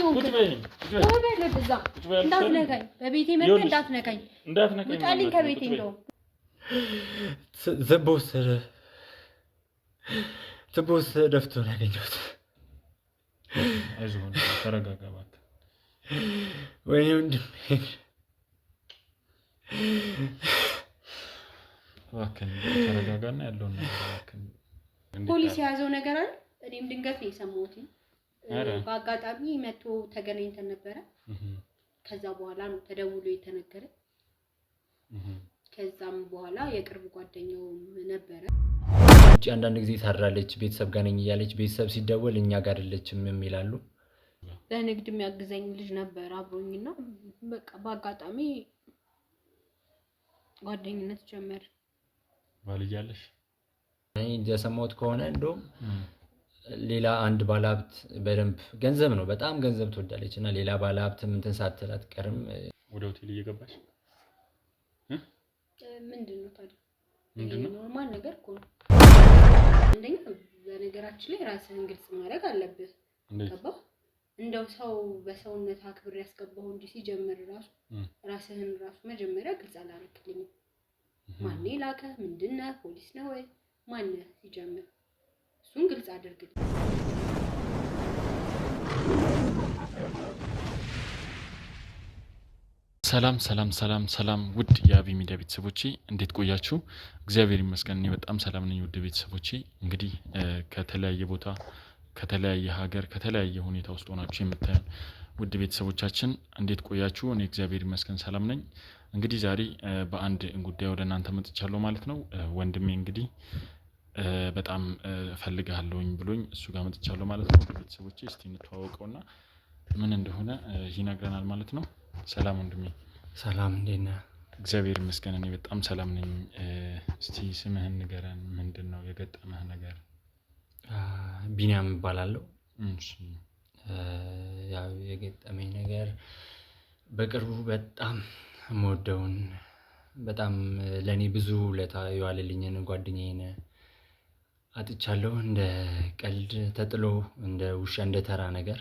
ቁጭ በይ ለዛ እንዳትነካኝ በቤቴ መጥተህ እንዳትነካኝ ውጣልኝ ከቤቴ እንደው ዘቦስ ደፍቶ ነው ያገኘሁት አይዞህ ተረጋጋ እባክህ ወይኔ ወንድሜ እባክህ ተረጋጋና ያለውን ነገር እባክህ ፖሊስ የያዘው ነገር አለ እኔም ድንገት ነው የሰማሁት በአጋጣሚ መጥቶ ተገናኝተን ነበረ ከዛ በኋላ ነው ተደውሎ የተነገረ ከዛም በኋላ የቅርብ ጓደኛው ነበረ እቺ አንዳንድ ጊዜ ታድራለች ቤተሰብ ጋር ነኝ እያለች ቤተሰብ ሲደወል እኛ ጋር አይደለችም የሚላሉ ለንግድ የሚያግዘኝ ልጅ ነበር አብሮኝና በቃ በአጋጣሚ ጓደኝነት ጀመር ባልያለሽ እኔ እንደሰማሁት ከሆነ እንደውም ሌላ አንድ ባለሀብት በደንብ ገንዘብ ነው በጣም ገንዘብ ትወዳለች እና ሌላ ባለሀብት እንትን ሳትል አትቀርም ወደ ሆቴል እየገባች ምንድነው ታዲያ ኖርማል ነገር እኮ ነው አንደኛ በነገራችን ላይ ራስህን ግልጽ ማድረግ አለብህ ገባህ እንደው ሰው በሰውነት አክብር ያስገባው እንጂ ሲጀምር ራስህን መጀመሪያ ግልጽ አላረክልኝም ማን ላከ ምንድነው ፖሊስ ነው ወይ ማን ሲጀምር እሱን ግልጽ አድርግልኝ ሰላም ውድ የአቢ ሚዲያ ቤተሰቦቼ እንዴት ቆያችሁ እግዚአብሔር ይመስገን እኔ በጣም ሰላም ነኝ ውድ ቤተሰቦቼ እንግዲህ ከተለያየ ቦታ ከተለያየ ሀገር ከተለያየ ሁኔታ ውስጥ ሆናችሁ የምታዩን ውድ ቤተሰቦቻችን እንዴት ቆያችሁ እኔ እግዚአብሔር ይመስገን ሰላም ነኝ እንግዲህ ዛሬ በአንድ ጉዳይ ወደ እናንተ መጥቻለሁ ማለት ነው ወንድሜ እንግዲህ በጣም ፈልጋለሁኝ ብሎኝ እሱ ጋር መጥቻለሁ ማለት ነው ውድ ቤተሰቦቼ እስቲ እንተዋወቀውና ምን እንደሆነ ይነግረናል ማለት ነው ሰላም ወንድሜ ሰላም እንዴት ነህ እግዚአብሔር ይመስገን እኔ በጣም ሰላም ነኝ እስቲ ስምህን ንገረን ምንድነው የገጠመህ ነገር ቢኒያም እባላለሁ እሺ ያው የገጠመኝ ነገር በቅርቡ በጣም የምወደውን በጣም ለኔ ብዙ ውለታ የዋለልኝን ጓደኛዬን አጥቻለሁ እንደ ቀልድ ተጥሎ እንደ ውሻ እንደ ተራ ነገር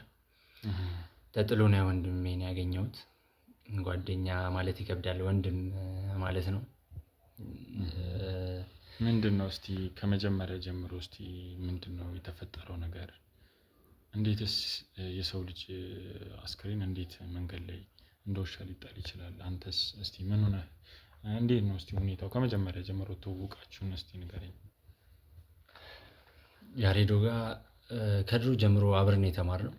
ተጥሎ ነው ወንድሜን ያገኘሁት ጓደኛ ማለት ይከብዳል ወንድም ማለት ነው ምንድነው እስቲ ከመጀመሪያ ጀምሮ እስቲ ምንድነው የተፈጠረው ነገር እንዴትስ የሰው ልጅ አስክሬን እንዴት መንገድ ላይ እንደውሻ ሊጣል ይችላል አንተስ እስቲ ምን ሆነ እንዴት ነው እስቲ ሁኔታው ከመጀመሪያ ጀምሮ ተውቃችሁን እስቲ ንገረኝ ያሬዶ ጋር ከድሮ ጀምሮ አብረን የተማርነው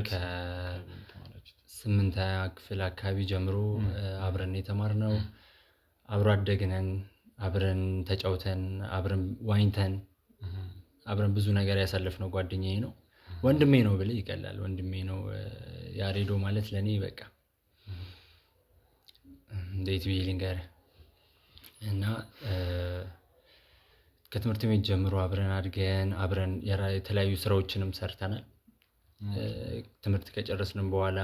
ከ8ኛ ክፍል አካባቢ ጀምሮ አብረን የተማርነው አብሮ አደግነን አብረን ተጫውተን አብረን ዋኝተን አብረን ብዙ ነገር ያሳለፍነው ጓደኛዬ ነው ወንድሜ ነው ብለ ይቀላል ወንድሜ ነው ያሬዶ ማለት ለኔ በቃ እንዴት ቢሊንገር እና ከትምህርት ቤት ጀምሮ አብረን አድገን አብረን የተለያዩ ስራዎችንም ሰርተናል ትምህርት ከጨረስንም በኋላ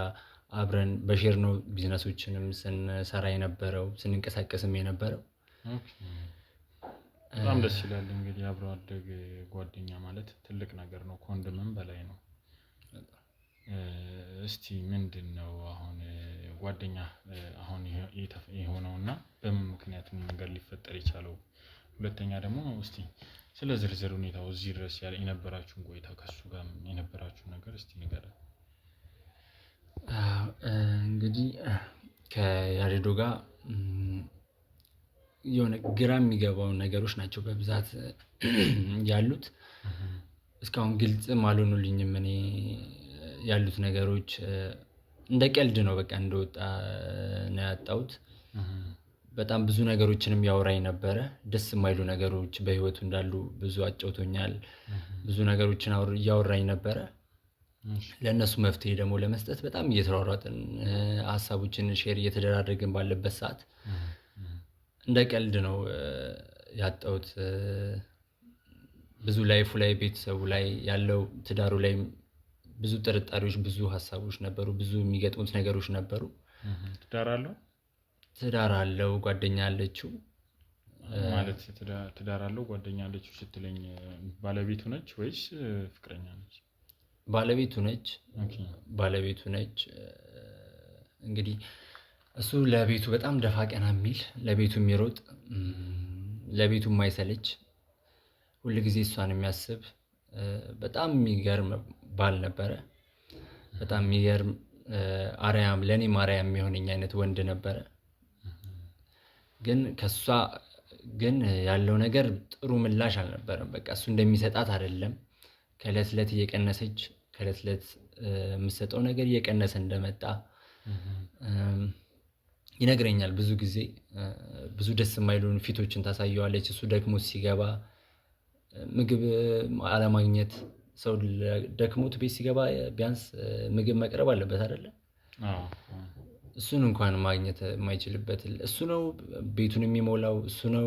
አብረን በሼር ነው ቢዝነሶችንም ስንሰራ የነበረው ስንንቀሳቀስም የነበረው በጣም ደስ ይላል እንግዲህ አብሮ አደግ ጓደኛ ማለት ትልቅ ነገር ነው ኮንደምም በላይ ነው እስቲ ምንድነው አሁን ጓደኛ አሁን የሆነውና በምን ምክንያት ነገር ሊፈጠር ይቻላል ሁለተኛ ደግሞ እስቲ ስለ ዝርዝር ሁኔታው እዚህ ድረስ ያለ የነበራችሁን ቆይታ ከሱ ጋር የነበራችሁ ነገር እስቲ ንገረን እንግዲህ ከያሬዶ ጋር የሆነ ግራም የሚገባው ነገሮች ናቸው በብዛት ያሉት እስካሁን ግልጽም አልሆኑልኝም እኔ ያሉት ነገሮች እንደ ቀልድ ነው በቃ እንደወጣ ነው ያጣሁት በጣም ብዙ ነገሮችንም ያወራኝ ነበር ደስ የማይሉ ነገሮች በህይወቱ እንዳሉ ብዙ አጫውቶኛል ብዙ ነገሮችን ያወራኝ ነበር ለነሱ መፍትሄ ደግሞ ለመስጠት በጣም እየተሯሯጥን ሐሳቦችን ሼር እየተደራረግን ባለበት ሰዓት እንደ ቀልድ ነው ያጣሁት ብዙ ላይፉ ላይ ቤተሰቡ ላይ ያለው ትዳሩ ላይ ብዙ ጥርጣሬዎች ብዙ ሐሳቦች ነበሩ ብዙ የሚገጥሙት ነገሮች ነበሩ ትዳር አለው ጓደኛ አለችው ማለት ትዳር አለው ጓደኛ አለችው ስትለኝ ባለቤቱ ነች ወይስ ፍቅረኛ ነች ባለቤቱ ነች። ባለቤቱ ነች። እንግዲህ እሱ ለቤቱ በጣም ደፋ ቀና የሚል ለቤቱ የሚሮጥ ለቤቱ የማይሰለች ሁልጊዜ እሷን የሚያስብ በጣም የሚገርም ባል ነበረ። በጣም የሚገርም አርያም ለእኔም አርያም የሚሆነኝ አይነት ወንድ ነበረ። ግን ከሷ ግን ያለው ነገር ጥሩ ምላሽ አልነበረም። በቃ እሱ እንደሚሰጣት አይደለም። ከእለት እለት እየቀነሰች ከእለት እለት የምትሰጠው ነገር እየቀነሰ እንደመጣ ይነግረኛል። ብዙ ጊዜ ብዙ ደስ የማይሉን ፊቶችን ታሳየዋለች። እሱ ደግሞ ሲገባ ምግብ አለማግኘት፣ ሰው ደክሞት ቤት ሲገባ ቢያንስ ምግብ መቅረብ አለበት አይደለ? እሱን እንኳን ማግኘት የማይችልበት እሱ ነው። ቤቱን የሚሞላው እሱ ነው።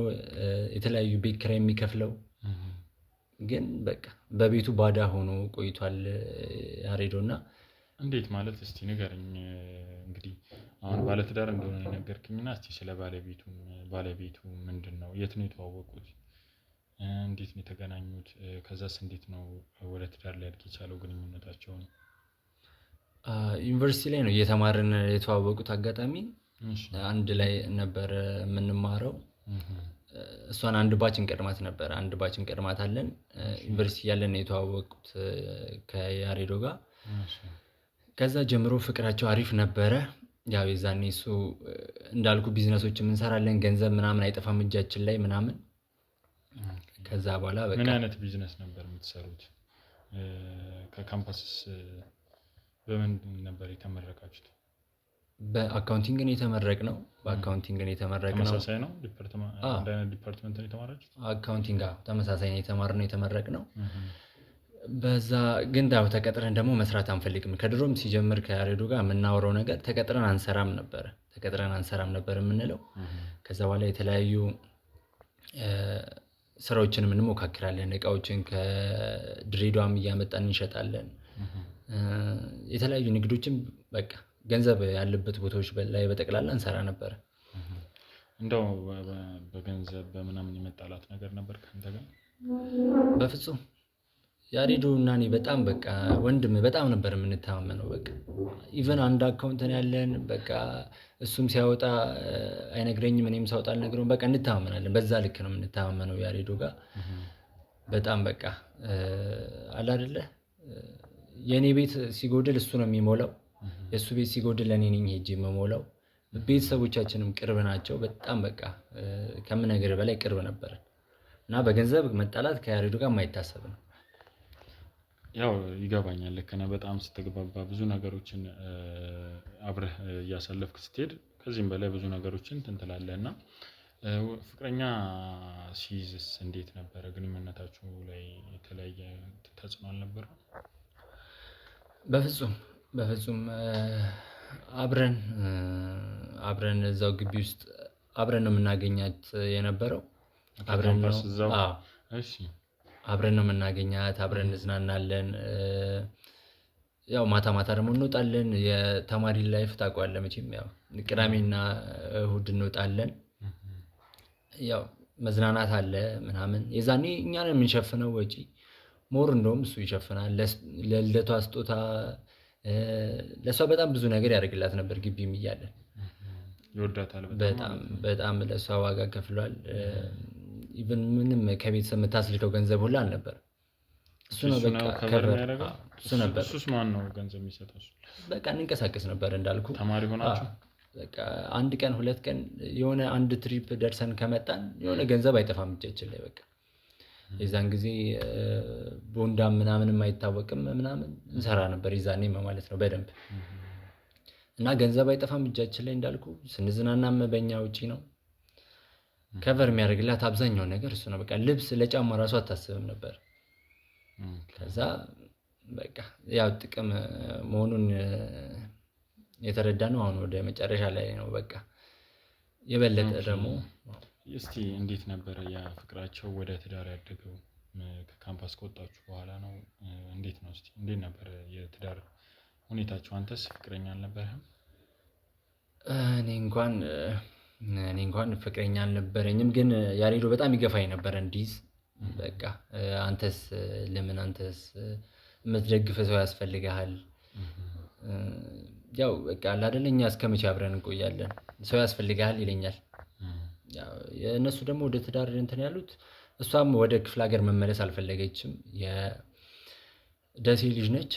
የተለያዩ ቤት ኪራይ የሚከፍለው ግን በቃ በቤቱ ባዳ ሆኖ ቆይቷል ያሬዶ። እና እንዴት ማለት እስቲ ንገረኝ። እንግዲህ አሁን ባለትዳር እንደሆነ የነገርክኝና እስቲ ስለ ባለቤቱ ምንድን ነው? የት ነው የተዋወቁት? እንዴት ነው የተገናኙት? ከዛስ እንዴት ነው ወደ ትዳር ሊያድግ የቻለው ግንኙነታቸውን? ዩኒቨርሲቲ ላይ ነው እየተማርን የተዋወቁት። አጋጣሚ አንድ ላይ ነበር የምንማረው። እሷን አንድ ባች እንቀድማት ነበር። አንድ ባች እንቀድማት አለን። ዩኒቨርሲቲ ያለን ነው የተዋወቁት ከያሬዶ ጋር። ከዛ ጀምሮ ፍቅራቸው አሪፍ ነበረ። ያው የዛኔ እሱ እንዳልኩ ቢዝነሶች እንሰራለን፣ ገንዘብ ምናምን አይጠፋም እጃችን ላይ ምናምን። ከዛ በኋላ በቃ ምን አይነት ቢዝነስ ነበር የምትሰሩት? ከካምፓስስ በምን ነበር የተመረቃችሁት? በአካውንቲንግ ነው የተመረቅነው። ተመሳሳይ ነው ዲፓርትመንት ነው የተማራችሁት? አካውንቲንግ ተመሳሳይ ነው የተመረቅነው። በዛ ግን ያው ተቀጥረን ደግሞ መስራት አንፈልግም። ከድሮም ሲጀምር ከያሬዶ ጋር የምናወራው ነገር ተቀጥረን አንሰራም ነበር የምንለው። ከዛ በኋላ የተለያዩ ስራዎችንም እንሞካክራለን። እቃዎችን ከድሬዳዋም እያመጣን እንሸጣለን። የተለያዩ ንግዶችን በቃ ገንዘብ ያለበት ቦታዎች ላይ በጠቅላላ እንሰራ ነበር። እንደው በገንዘብ በምናምን የመጣላት ነገር ነበር ከአንተ ጋር? በፍጹም ያሬዶ እና እኔ በጣም በቃ ወንድም በጣም ነበር የምንተማመነው። በቃ ኢቨን አንድ አካውንት ነው ያለን። በቃ እሱም ሲያወጣ አይነግረኝም፣ እኔም ሳወጣ አልነግረውም። በቃ እንተማመናለን። በዛ ልክ ነው የምንተማመነው ያሬዶ ጋር በጣም በቃ አለ አይደለ? የእኔ ቤት ሲጎድል እሱ ነው የሚሞላው፣ የእሱ ቤት ሲጎድል እኔ ነኝ ሄጄ የምሞላው። ቤተሰቦቻችንም ቅርብ ናቸው በጣም በቃ ከምነግር በላይ ቅርብ ነበር እና በገንዘብ መጣላት ከያሬዶ ጋር የማይታሰብ ነው። ያው ይገባኛል። ልክ ነህ። በጣም ስትግባባ ብዙ ነገሮችን አብረህ እያሳለፍክ ስትሄድ ከዚህም በላይ ብዙ ነገሮችን እንትን ትላለህ እና ፍቅረኛ ሲይዝስ እንዴት ነበረ? ግንኙነታችሁ ላይ የተለያየ ተጽዕኖ አልነበረም? በፍጹም አብረን እዛው ግቢ ውስጥ አብረን ነው የምናገኛት የነበረው። አብረን ነው የምናገኛት፣ አብረን እንዝናናለን። ያው ማታ ማታ ደግሞ እንወጣለን። የተማሪ ላይፍ ታውቀዋለህ መቼም። ያው ቅዳሜና እሁድ እንወጣለን። ያው መዝናናት አለ ምናምን። የዛኔ እኛ ነን የምንሸፍነው ወጪ። ሞር እንደውም እሱ ይሸፍናል። ለልደቷ ስጦታ ለእሷ በጣም ብዙ ነገር ያደርግላት ነበር ግቢም እያለን። ይወዳታል በጣም ለእሷ ዋጋ ከፍሏል። ኢቨን ምንም ከቤተሰብ የምታስልከው ገንዘብ ሁላ አልነበር። እሱ ነው በቃ እሱ ነበር። እሱስ ማን ነው ገንዘብ የሚሰጠው? በቃ እንንቀሳቀስ ነበር እንዳልኩ። ተማሪ ሆናችሁ በቃ አንድ ቀን ሁለት ቀን የሆነ አንድ ትሪፕ ደርሰን ከመጣን የሆነ ገንዘብ አይጠፋም እጃችን ላይ። በቃ የዛን ጊዜ ቦንዳም ምናምንም አይታወቅም ምናምን እንሰራ ነበር የዛኔ ማለት ነው በደንብ። እና ገንዘብ አይጠፋም እጃችን ላይ እንዳልኩ። ስንዝናናም በእኛ ውጪ ነው። ከቨር የሚያደርግላት አብዛኛውን ነገር እሱ ነው። በቃ ልብስ ለጫማ ራሱ አታስብም ነበር። ከዛ በቃ ያው ጥቅም መሆኑን የተረዳ ነው አሁን ወደ መጨረሻ ላይ ነው በቃ የበለጠ ደግሞ። እስቲ እንዴት ነበረ ያ ፍቅራቸው ወደ ትዳር ያደገው? ከካምፓስ ከወጣችሁ በኋላ ነው? እንዴት ነው? እስቲ እንዴት ነበረ የትዳር ሁኔታችሁ? አንተስ ፍቅረኛ አልነበረህም? እኔ እንኳን ፍቅረኛ አልነበረኝም፣ ግን ያሬዶ በጣም ይገፋኝ ነበር እንዲይዝ። በቃ አንተስ ለምን አንተስ የምትደግፍ ሰው ያስፈልግሃል። ያው በቃ አይደል እኛ እስከመቼ አብረን እንቆያለን? ሰው ያስፈልግሃል ይለኛል። የእነሱ ደግሞ ወደ ትዳር እንትን ያሉት እሷም ወደ ክፍለ ሀገር መመለስ አልፈለገችም። የደሴ ልጅ ነች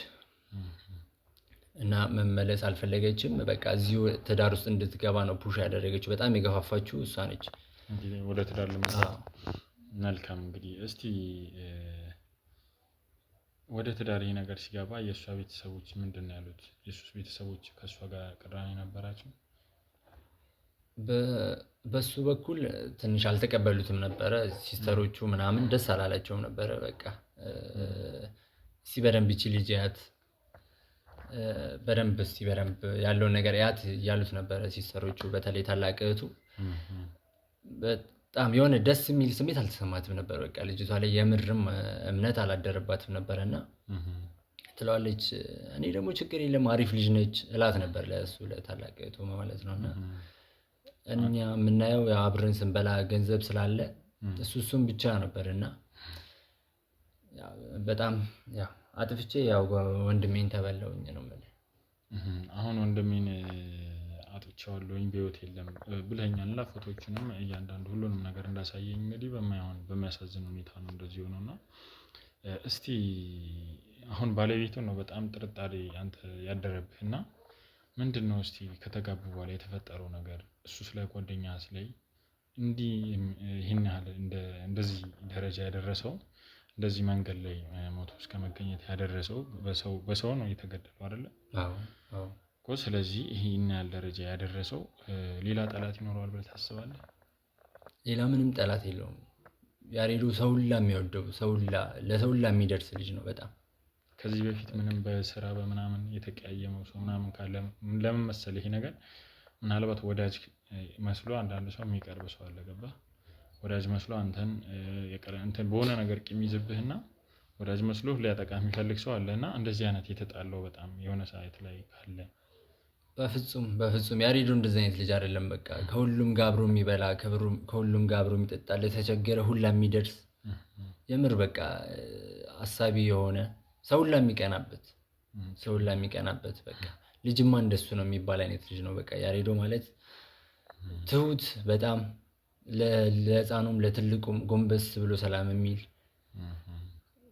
እና መመለስ አልፈለገችም። በቃ እዚሁ ትዳር ውስጥ እንድትገባ ነው ፑሽ ያደረገችው። በጣም የገፋፋችው እሷ ነች ወደ ትዳር ለመግባት። መልካም እንግዲህ እስቲ ወደ ትዳር ይሄ ነገር ሲገባ የእሷ ቤተሰቦች ምንድን ነው ያሉት? የሱስ ቤተሰቦች ከእሷ ጋር ቅራኔ ነበራቸው? በሱ በኩል ትንሽ አልተቀበሉትም ነበረ። ሲስተሮቹ ምናምን ደስ አላላቸውም ነበረ። በቃ እስቲ በደንብ ይቺ ልጅ ያት በደንብ ያለውን ነገር ያት እያሉት ነበረ ሲስተሮቹ። በተለይ ታላቅ እህቱ በጣም የሆነ ደስ የሚል ስሜት አልተሰማትም ነበር። በቃ ልጅቷ ላይ የምርም እምነት አላደረባትም ነበረና ትለዋለች። እኔ ደግሞ ችግር የለም አሪፍ ልጅ ነች እላት ነበር ለእሱ ለታላቅ እህቱ ማለት ነውና እኛ የምናየው አብረን ስንበላ ገንዘብ ስላለ እሱም ብቻ ነበርና በጣም ያው አጥፍቼ ያው ወንድሜን ተበላውኝ ነው የምልህ። አሁን ወንድሜን አጥቼዋለሁኝ በህይወት የለም ብለኸኛል እና ፎቶዎችንም እያንዳንዱ ሁሉንም ነገር እንዳሳየኝ እንግዲህ በሚያሳዝን ሁኔታ ነው እንደዚህ ሆነውና እስቲ አሁን ባለቤቱን ነው በጣም ጥርጣሬ አንተ ያደረብህና ምንድን ነው እስቲ ከተጋቡ በኋላ የተፈጠረው ነገር? እሱስ ላይ ጓደኛስ ላይ እንዲህ ይሄን ያህል እንደዚህ ደረጃ ያደረሰው እንደዚህ መንገድ ላይ ሞቶ እስከ መገኘት ያደረሰው በሰው ነው የተገደለው አይደለ? አዎ እኮ ስለዚህ ይሄን ያህል ደረጃ ያደረሰው ሌላ ጠላት ይኖረዋል ብለህ ታስባለህ? ሌላ ምንም ጠላት የለውም። ያሬዱ ሰው ሁላ የሚወደው ለሰው ሁላ የሚደርስ ልጅ ነው በጣም። ከዚህ በፊት ምንም በስራ በምናምን የተቀያየመው ሰው ምናምን ካለ ለምን መሰለህ ይሄ ነገር ምናልባት ወዳጅ መስሎ አንዳንድ ሰው የሚቀርብ ሰው አለ ገባህ? ወዳጅ መስሎ አንተን በሆነ ነገር ቂም ይዝብህና ወዳጅ መስሎ ሊያጠቃ የሚፈልግ ሰው አለና እንደዚህ አይነት የተጣለው በጣም የሆነ ሰዓት ላይ ካለ በፍጹም ያሬዱ እንደዚህ አይነት ልጅ አይደለም። በቃ ከሁሉም ጋር አብሮ የሚበላ ከሁሉም ጋር አብሮ የሚጠጣ ለተቸገረ ሁላ የሚደርስ የምር በቃ አሳቢ የሆነ ሰው ሁላ የሚቀናበት በቃ ልጅማ እንደሱ ነው የሚባል አይነት ልጅ ነው። በቃ ያሬዶ ማለት ትሁት በጣም ለህፃኑም ለትልቁም ጎንበስ ብሎ ሰላም የሚል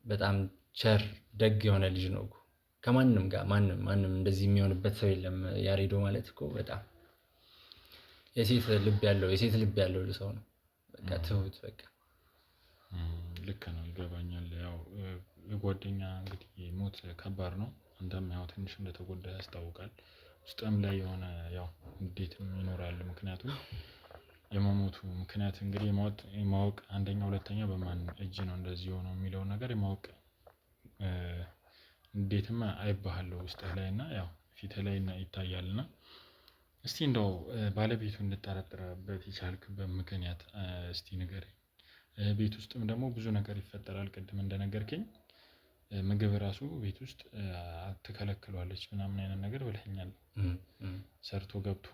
በጣም ቸር ደግ የሆነ ልጅ ነው። ከማንም ጋር ማንም እንደዚህ የሚሆንበት ሰው የለም። ያሬዶ ማለት እኮ በጣም የሴት ልብ ያለው ሰው ነው። በቃ ትሁት በቃ ልክ ነው። ይገባኛል። ያው የጓደኛ እንግዲህ ሞት ከባድ ነው። አንተም ያው ትንሽ እንደተጎዳ ያስታውቃል። ውስጥም ላይ የሆነ ያው እንዴትም ይኖራል። ምክንያቱም የመሞቱ ምክንያት እንግዲህ የማወቅ አንደኛ ሁለተኛ በማን እጅ ነው እንደዚህ ሆኖ የሚለው ነገር የማወቅ እንዴትም አይባሃለሁ ውስጥህ ላይ እና ያው ፊትህ ላይ ይታያልና እስቲ እንደው ባለቤቱ እንድጠረጥርበት የቻልክበት ምክንያት እስቲ ንገረኝ። ቤት ውስጥም ደግሞ ብዙ ነገር ይፈጠራል። ቅድም እንደነገርከኝ ምግብ ራሱ ቤት ውስጥ ትከለክሏለች ምናምን አይነት ነገር ብለኸኛል። ሰርቶ ገብቶ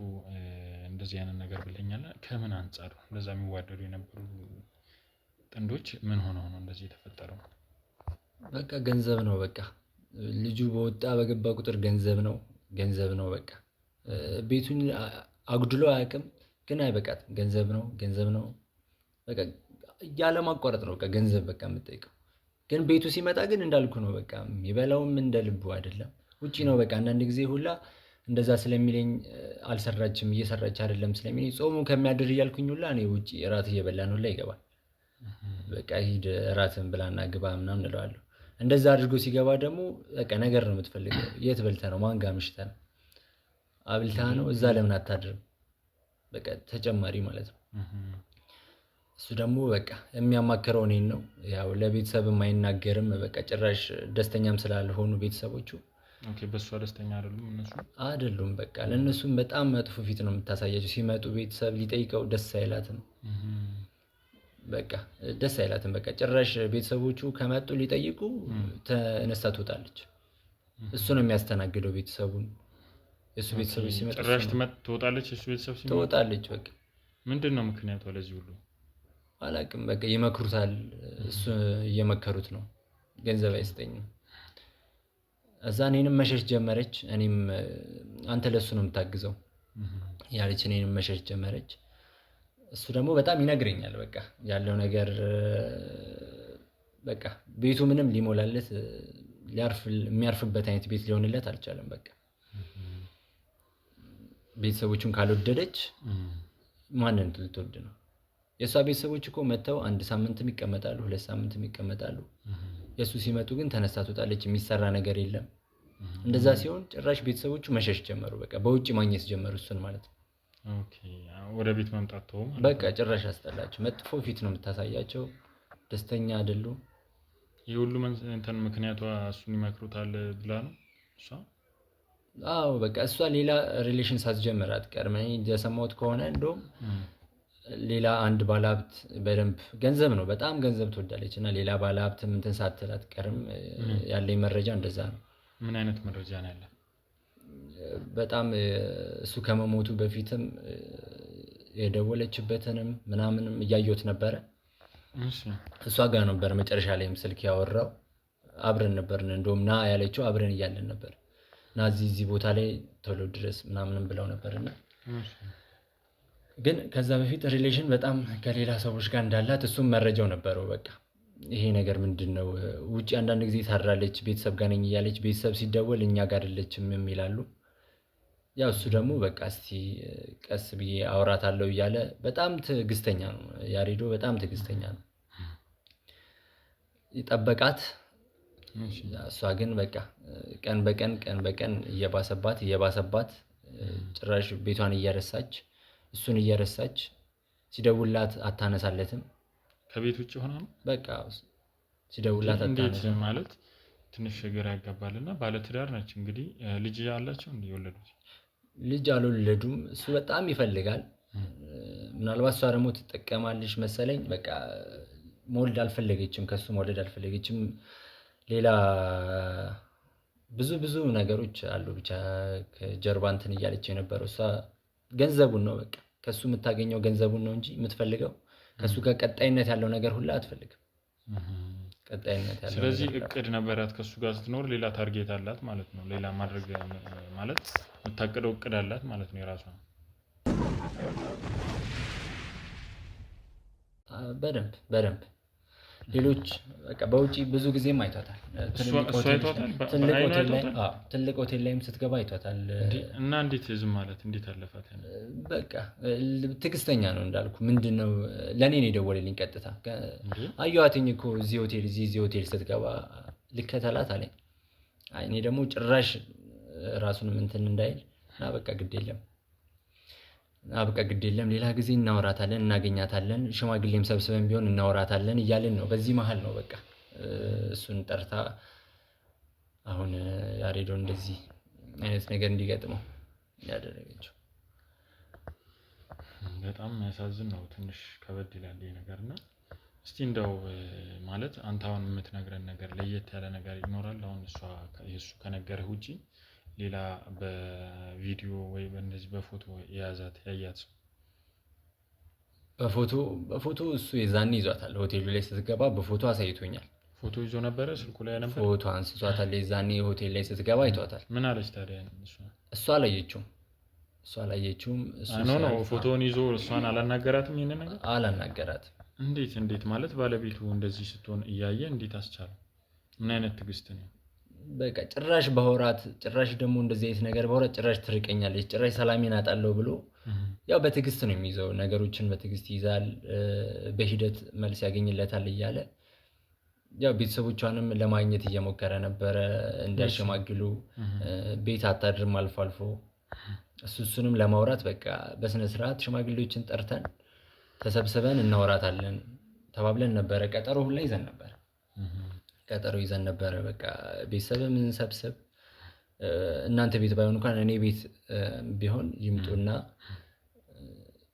እንደዚህ አይነት ነገር ብለኸኛል። ከምን አንፃር ነው እንደዛ የሚዋደዱ የነበሩ ጥንዶች ምን ሆነው ነው እንደዚህ የተፈጠረው? በቃ ገንዘብ ነው። በቃ ልጁ በወጣ በገባ ቁጥር ገንዘብ ነው። በቃ ቤቱን አጉድሎ አያውቅም፣ ግን አይበቃትም። ገንዘብ ነው። በቃ ያለማቋረጥ ነው በቃ ገንዘብ በቃ የምጠይቀው። ግን ቤቱ ሲመጣ ግን እንዳልኩ ነው። በቃ የሚበላውም እንደ ልቡ አይደለም። ውጪ ነው በቃ አንዳንድ ጊዜ ሁላ እንደዛ ስለሚለኝ አልሰራችም እየሰራች አይደለም ስለሚለኝ ጾሙ ከሚያድር እያልኩኝ ሁላ እኔ ውጪ እራት እየበላን ሁላ ይገባል። በቃ ሂድ እራትን ብላና ግባ ምናምን እለዋለሁ። እንደዛ አድርጎ ሲገባ ደግሞ በቃ ነገር ነው የምትፈልገው። የት በልተህ ነው? ማን ጋር አምሽተህ ነው? አብልተህ ነው? እዛ ለምን አታድርም? በቃ ተጨማሪ ማለት ነው። እሱ ደግሞ በቃ የሚያማክረው እኔን ነው። ያው ለቤተሰብም አይናገርም። በቃ ጭራሽ ደስተኛም ስላልሆኑ ቤተሰቦቹ በእሷ ደስተኛ አይደሉም። በቃ ለእነሱም በጣም መጥፎ ፊት ነው የምታሳያቸው። ሲመጡ ቤተሰብ ሊጠይቀው ደስ አይላትም። በቃ ጭራሽ ቤተሰቦቹ ከመጡ ሊጠይቁ ተነስታ ትወጣለች። እሱ ነው የሚያስተናግደው ቤተሰቡን። የእሱ ቤተሰቦች ሲመጡ ጭራሽ ትወጣለች። የእሱ ቤተሰብ ሲመጡ ትወጣለች። በቃ ምንድን ነው ምክንያቱ ለዚህ ሁሉ? አላውቅም። በቃ ይመክሩታል። እሱ እየመከሩት ነው። ገንዘብ አይስጠኝም። እዛ እኔንም መሸሽ ጀመረች። እኔም አንተ ለሱ ነው የምታግዘው ያለች እኔንም መሸሽ ጀመረች። እሱ ደግሞ በጣም ይነግረኛል በቃ ያለው ነገር በቃ ቤቱ ምንም ሊሞላለት የሚያርፍበት አይነት ቤት ሊሆንለት አልቻለም። በቃ ቤተሰቦቹን ካልወደደች ማንን ልትወድ ነው? የእሷ ቤተሰቦች እኮ መጥተው 1 ሳምንትም ይቀመጣሉ፣ 2 ሳምንትም ይቀመጣሉ። የእሱ ሲመጡ ግን ተነስታ ትወጣለች። የሚሰራ ነገር የለም። እንደዛ ሲሆን ጭራሽ ቤተሰቦቹ መሸሽ ጀመሩ። በቃ በውጭ ማግኘት ጀመሩ እሱን ማለት ነው። ወደ ቤት መምጣት ተው ማለት በቃ ጭራሽ አስጠላቸው። መጥፎ ፊት ነው የምታሳያቸው። ደስተኛ አይደሉም። የሁሉ እንትን ምክንያቷ እሱን ይመክሩታል ብላ ነው እሷ። አዎ በቃ እሷ ሌላ ሪሌሽን ሳትጀምር አትቀርም። እኔ እንደሰማሁት ከሆነ እንደውም ሌላ አንድ ባለሀብት በደንብ ገንዘብ ነው በጣም ገንዘብ ትወዳለች እና ሌላ ባለሀብት እንትን ሳትል አትቀርም። ያለኝ መረጃ እንደዛ ነው። ምን አይነት መረጃ ነው ያለ? በጣም እሱ ከመሞቱ በፊትም የደወለችበትንም ምናምንም እያየሁት ነበረ። እሷ ጋር ነበር መጨረሻ ላይም ስልክ ያወራው። አብረን ነበርን እንደውም ና ያለችው አብረን እያለን ነበር እና እዚህ ቦታ ላይ ቶሎ ድረስ ምናምንም ብለው ነበርና ግን ከዛ በፊት ሪሌሽን በጣም ከሌላ ሰዎች ጋር እንዳላት እሱም መረጃው ነበረው። በቃ ይሄ ነገር ምንድነው? ውጪ አንዳንድ ጊዜ ታድራለች፣ ቤተሰብ ጋር ነኝ እያለች ቤተሰብ ሲደወል እኛ ጋር አይደለችም የሚላሉ። ያው እሱ ደግሞ በቃ እስቲ ቀስ ብዬ አውራታለሁ እያለ በጣም ትዕግስተኛ ነው ያሬዶ፣ በጣም ትዕግስተኛ ነው። ይጠበቃት። እሷ ግን በቃ ቀን በቀን እየባሰባት ጭራሽ ቤቷን እየረሳች እሱን እየረሳች ሲደውላት አታነሳለትም። ከቤት ውጭ ሆና ነው በቃ ሲደውላት አታነሳለትም ማለት ትንሽ ግራ ያጋባልና ባለትዳር ነች እንግዲህ። ልጅ አላቸው እንዴ? የወለዱት ልጅ አልወለዱም። እሱ በጣም ይፈልጋል። ምናልባት እሷ ደግሞ ትጠቀማለች መሰለኝ። በቃ መውለድ አልፈለገችም፣ ከሱ መውለድ አልፈለገችም። ሌላ ብዙ ነገሮች አሉ ብቻ ከጀርባ እንትን እያለች የነበረው እሷ ገንዘቡን ነው በቃ ከሱ የምታገኘው ገንዘቡን ነው እንጂ የምትፈልገው ከሱ ጋር ቀጣይነት ያለው ነገር ሁላ አትፈልግም። ቀጣይነት ያለው ስለዚህ እቅድ ነበራት ከሱ ጋር ስትኖር ሌላ ታርጌት አላት ማለት ነው። ሌላ ማድረግ ማለት የምታቅደው እቅድ አላት ማለት ነው የራሷ። በደንብ ሌሎች በቃ በውጪ ብዙ ጊዜም አይቷታል። ትልቅ ሆቴል ላይም ስትገባ አይቷታል። እና እንዴት ዝም ማለት እንዴት አለፋት? በቃ ትዕግስተኛ ነው እንዳልኩ። ምንድነው ለኔ ነው የደወለልኝ ቀጥታ። አየኋትኝ እኮ እዚህ ሆቴል ስትገባ ልከተላት አለኝ። አይ እኔ ደግሞ ጭራሽ ራሱንም እንትን እንዳይል እና በቃ ግድ የለም ሌላ ጊዜ እናወራታለን፣ እናገኛታለን፣ ሽማግሌም ሰብስበን ቢሆን እናወራታለን እያልን ነው። በዚህ መሀል ነው በቃ እሱን ጠርታ አሁን ያሬዶ እንደዚህ አይነት ነገር እንዲገጥመው ያደረገችው። በጣም የሚያሳዝን ነው። ትንሽ ከበድ ይላል ይሄ ነገርና እስቲ እንደው ማለት አንተ አሁን የምትነግረን ነገር ለየት ያለ ነገር ይኖራል? አሁን እሱ ከነገረህ ውጪ ሌላ በቪዲዮ ወይ በእንደዚህ በፎቶ ያያት ሰው? በፎቶ እሱ የዛኔ ይዟታል። ሆቴሉ ላይ ስትገባ በፎቶ አሳይቶኛል። ፎቶ ይዞ ነበረ፣ ስልኩ ላይ ነበር። ፎቶ አንስቷታል። የዛኔ ሆቴል ላይ ስትገባ አይቷታል። ምን አለች ታዲያ? እሷ አላየችውም። ነው ፎቶውን ይዞ እሷን አላናገራትም። ይሄን ነገር አላናገራትም። እንዴት ማለት ባለቤቱ እንደዚህ ስትሆን እያየ እንዴት አስቻለ? ምን አይነት ትዕግስት ነው? በቃ ጭራሽ ደግሞ እንደዚህ አይነት ነገር በወራት ጭራሽ ትርቀኛለች፣ ጭራሽ ሰላሜን አጣለሁ ብሎ ያው በትዕግስት ነው የሚይዘው ነገሮችን፣ በትዕግስት ይዛል። በሂደት መልስ ያገኝለታል እያለ ያው ቤተሰቦቿንም ለማግኘት እየሞከረ ነበረ እንዲያሸማግሉ። ቤት አታድርም አልፎ አልፎ። እሱንም ለማውራት በቃ በስነ ስርዓት ሽማግሌዎችን ጠርተን ተሰብስበን እናወራታለን ተባብለን ነበረ። ቀጠሮ ሁላ ይዘን ነበረ። በቃ ቤተሰብም እንሰብስብ፣ እናንተ ቤት ባይሆን እንኳን እኔ ቤት ቢሆን ይምጡና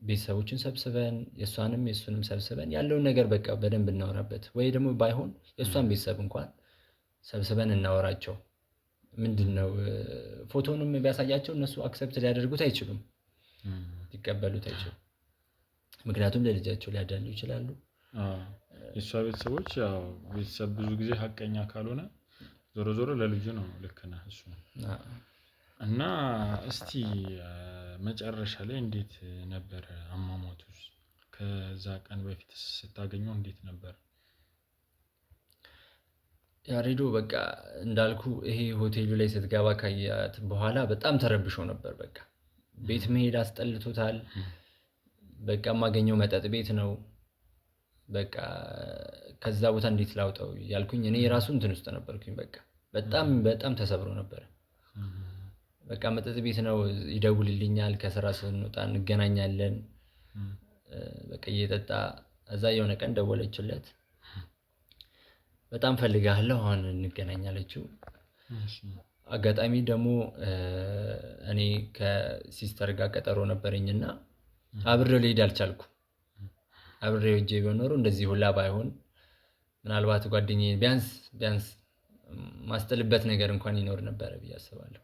ቤተሰቦችን ሰብስበን የእሱንም ሰብስበን ያለውን ነገር በቃ በደንብ እናወራበት። ወይ ደግሞ ባይሆን የእሷን ቤተሰብ እንኳን ሰብስበን እናወራቸው። ምንድነው ፎቶንም ቢያሳያቸው እነሱ አክሰፕት ሊያደርጉት አይችሉም፣ ሊቀበሉት አይችሉም። ምክንያቱም ለልጃቸው ሊያዳሉ ይችላሉ። የእሷ ቤተሰቦች ያው ቤተሰብ ብዙ ጊዜ ሀቀኛ ካልሆነ ዞሮ ዞሮ ለልጁ ነው። ልክ ነህ እሱ እና እስቲ መጨረሻ ላይ እንዴት ነበር አሟሟቱስ? ከዛ ቀን በፊት ስታገኘው እንዴት ነበር? ያሬዶ በቃ እንዳልኩ ይሄ ሆቴሉ ላይ ስትገባ ካያት በኋላ በጣም ተረብሾ ነበር። በቃ ቤት መሄድ አስጠልቶታል። በቃ የማገኘው መጠጥ ቤት ነው። በቃ ከዛ ቦታ እንዴት ላውጣው ያልኩኝ እኔ የራሱ እንትን ውስጥ ነበርኩኝ። በቃ በጣም ተሰብሮ ነበር። በቃ መጠጥ ቤት ነው፣ ይደውልልኛል፣ ከስራ ስንወጣ እንገናኛለን። በቃ እየጠጣ እዛ የሆነ ቀን ደወለችለት። በጣም ፈልጋለሁ አሁን እንገናኛለችው። አጋጣሚ ደግሞ እኔ ከሲስተር ጋር ቀጠሮ ነበረኝና አብሬው ልሄድ አልቻልኩም። አብሬው ሄጄ ቢሆን ኖሮ እንደዚህ ሁላ ባይሆን ምናልባት ጓደኛዬ ቢያንስ ማስጠልበት ነገር እንኳን ይኖር ነበር ብዬ አስባለሁ።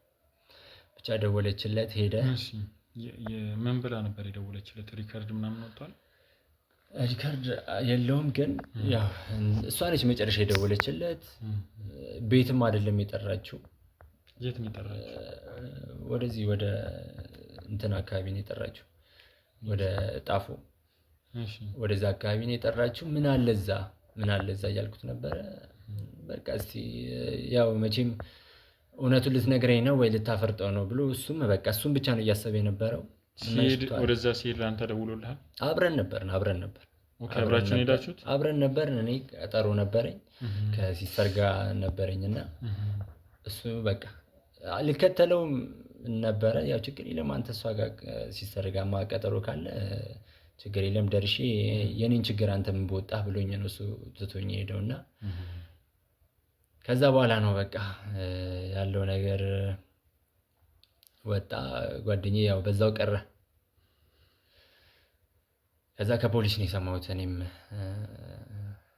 ብቻ ደወለችለት፣ ሄደ። ምን ብላ ነበር የደወለችለት? ሪከርድ ምናምን ወጥቷል? ሪከርድ የለውም፣ ግን ያው እሷ ነች መጨረሻ የደወለችለት። ቤትም አይደለም የጠራችው። የት ነው የጠራችው? ወደዚህ ወደ እንትን አካባቢ ነው የጠራችው፣ ወደ ጣፎ። ወደዛ አካባቢ ነው የጠራችው። ምን አለ እዛ እያልኩት ነበረ። በቃ እስቲ ያው መቼም እውነቱን ልትነግረኝ ነው ወይ ልታፈርጠው ነው ብሎ እሱም ብቻ ነው እያሰበ የነበረው። ወደዛ ሲሄድ ለአንተ ደውሎልሃል? አብረን ነበር። አብራችሁን ሄዳችሁት? አብረን ነበር። እኔ ቀጠሮ ነበረኝ ከሲስተር ጋር ነበረኝና እሱ በቃ ልከተለው ነበረ። ያው ችግር የለም አንተ እሷ ጋር ሲስተር ጋር ቀጠሮ ካለ ችግር የለም ደርሼ የኔን ችግር አንተ ምን በወጣህ ብሎኝ ነው እሱ ትቶኝ ሄደውና ከዛ በኋላ ነው በቃ ያለው ነገር ወጣ። ጓደኛዬ ያው በዛው ቀረ። ከዛ ከፖሊስ ነው የሰማሁት። እኔም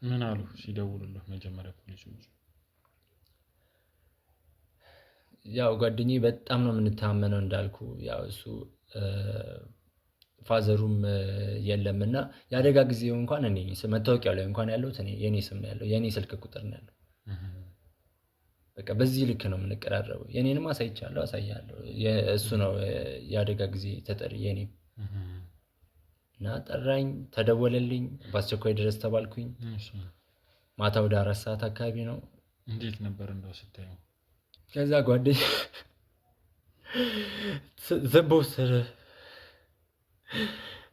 ምን አሉ ሲደውሉልህ መጀመሪያ ፖሊሶች? ያው ጓደኛዬ በጣም ነው የምንተማመነው እንዳልኩ። ያው እሱ ፋዘሩም የለምና የአደጋ ጊዜው እንኳን እኔ መታወቂያው ላይ እንኳን ያለሁት የኔ ስም ነው ያለው፣ የኔ ስልክ ቁጥር ነው ያለው። በቃ በዚህ ልክ ነው የምንቀራረበው። የኔንም አሳይቻለሁ፣ አሳያለሁ። እሱ ነው የአደጋ ጊዜ ተጠሪ የኔም። እና ጠራኝ፣ ተደወለልኝ፣ በአስቸኳይ ድረስ ተባልኩኝ። ማታ ወደ 4 ሰዓት አካባቢ ነው። እንዴት ነበር እንደው ስታየው? ከዛ ጓደኛ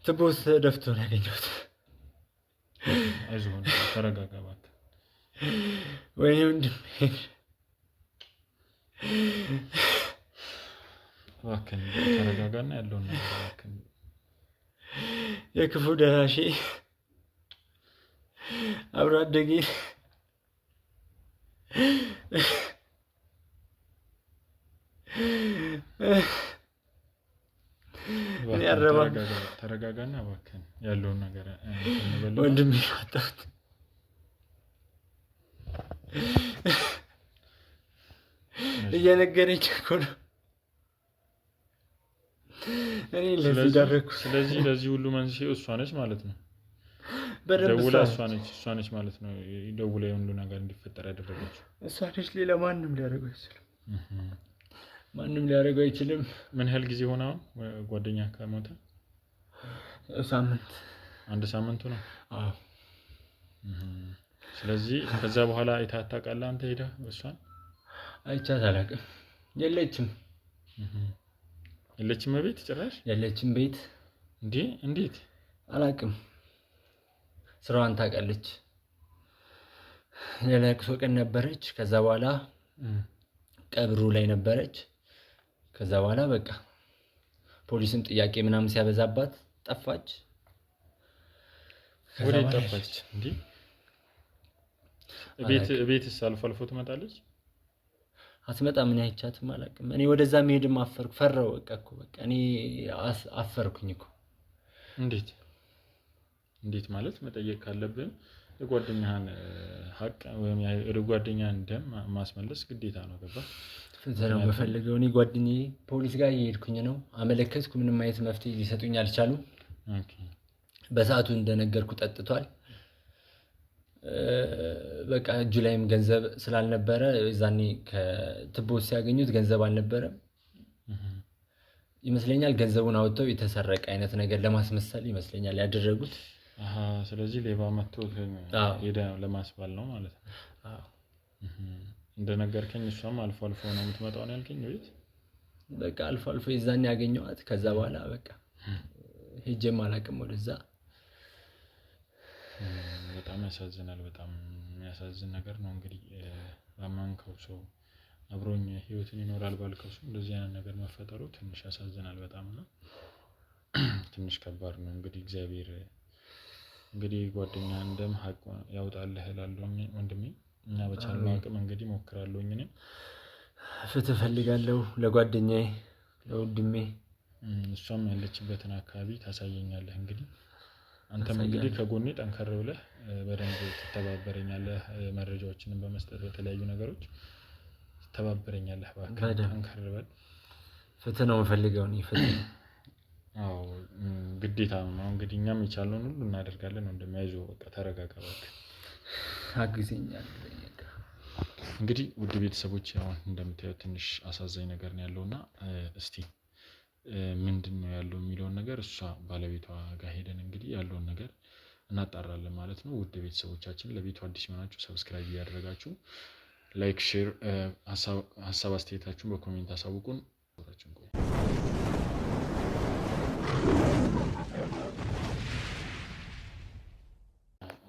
ትቦ ውስጥ ደፍቶ ነው ያገኘሁት። አይዞህ ተረጋጋ እባክህ። ወይኔ ወንድሜ እባክህን ተረጋጋና ያለውን ነገር እባክህን። የክፉ ደራሼ አብሮ አደጌ ተረጋጋና እባክህን ያለውን ነገር ወንድሜ አጣሁት። እየነገረኝ እኮ ነው እኔ ለዚህ ዳረኩ። ስለዚህ ለዚህ ሁሉ መንስኤ እሷ ነች ማለት ነው። ደውላ እሷ ነች ማለት ነው። ደውላ የሁሉ ነገር እንዲፈጠር ያደረገችው እሷ ነች። ሌላ ማንም ሊያደርገው አይችልም። ማንም ሊያደርገው አይችልም። ምን ያህል ጊዜ ሆነ አሁን ጓደኛ ከሞተ? ሳምንት። 1 ሳምንቱ ነው። አዎ። ስለዚህ ከዛ በኋላ አይተሃት ታውቃለህ አንተ ሄደህ? እሷን አይቻት አላውቅም። የለችም ቤት ጭራሽ የለችም ቤት። እንዴት አላውቅም። ስራዋን ታውቃለች። የለቅሶ ቀን ነበረች። ከዛ በኋላ ቀብሩ ላይ ነበረች። ከዛ በኋላ በቃ ፖሊስም ጥያቄ ምናምን ሲያበዛባት ጠፋች። ወዴት ጠፋች? ቤትስ አልፎ አልፎ ትመጣለች? አትመጣም። ምን አይቻትም አላውቅም። እኔ ወደዛ መሄድም አፈርኩ፣ ፈራሁ። በቃ እኔ አፈርኩኝ እኮ። እንዴት ማለት መጠየቅ ካለብን የጓደኛህን ሀቅ ወይም የጓደኛህን ደም ማስመለስ ግዴታ ነው። ገባ? ፍትህ በፈለገው እኔ ጓደኛዬ ፖሊስ ጋር እየሄድኩኝ ነው። አመለከትኩ። ምንም አይነት መፍትሄ ሊሰጡኝ አልቻሉም። በሰዓቱ እንደነገርኩ ጠጥቷል። በቃ እጁ ላይም ገንዘብ ስላልነበረ እዛኔ ከትቦ ሲያገኙት ገንዘብ አልነበረም ይመስለኛል። ገንዘቡን አውጥተው የተሰረቀ አይነት ነገር ለማስመሰል ይመስለኛል ያደረጉት። ስለዚህ ሌባ መጥቶ ሄደ ለማስባል ነው ማለት ነው። እንደነገርከኝ እሷም አልፎ አልፎ ነው የምትመጣው ነው ያልከኝ ወይስ? በቃ አልፎ አልፎ የዛኔ ያገኘኋት። ከዛ በኋላ በቃ ሄጄም አላውቅም ወደዛ። በጣም ያሳዝናል። በጣም የሚያሳዝን ነገር ነው። እንግዲህ ባመንከው ሰው አብሮኝ ህይወትን ይኖራል ባልከው ሰው እንደዚህ አይነት ነገር መፈጠሩ ትንሽ ያሳዝናል በጣም እና ትንሽ ከባድ ነው። እንግዲህ እግዚአብሔር እንግዲህ ጓደኛ እንደም ሀቅ ያውጣልህ እላለሁኝ ወንድሜ። እና በቻልነው አቅም እንግዲህ ሞክራለሁኝ። እኔም ፍትህ እፈልጋለሁ ለጓደኛዬ ለወንድሜ። እሷም ያለችበትን አካባቢ ታሳየኛለህ። እንግዲህ አንተም እንግዲህ ከጎኔ ጠንከር ብለህ በደንብ ትተባበረኛለህ። መረጃዎችንም በመስጠት በተለያዩ ነገሮች ትተባበረኛለህ። እባክህ ጠንከር በል። ፍትህ ነው የምፈልገው እኔ ፍትህ። አዎ ግዴታ ነው። እንግዲህ እኛም የቻልነውን ሁሉ እናደርጋለን። እንደሚያይዞ በቃ ተረጋጋ እባክህ። አግዘኛል። እንግዲህ ውድ ቤተሰቦች አሁን እንደምታዩት ትንሽ አሳዛኝ ነገር ነው ያለውና እስቲ ምንድነው ያለው የሚለውን ነገር እሷ ባለቤቷ ጋር ሄደን እንግዲህ ያለውን ነገር እናጣራለን ማለት ነው። ውድ ቤተሰቦቻችን ለቤቱ አዲስ የሆናችሁ ሰብስክራይብ እያደረጋችሁ ላይክ፣ ሼር፣ ሀሳብ አስተያየታችሁን በኮሜንት አሳውቁን።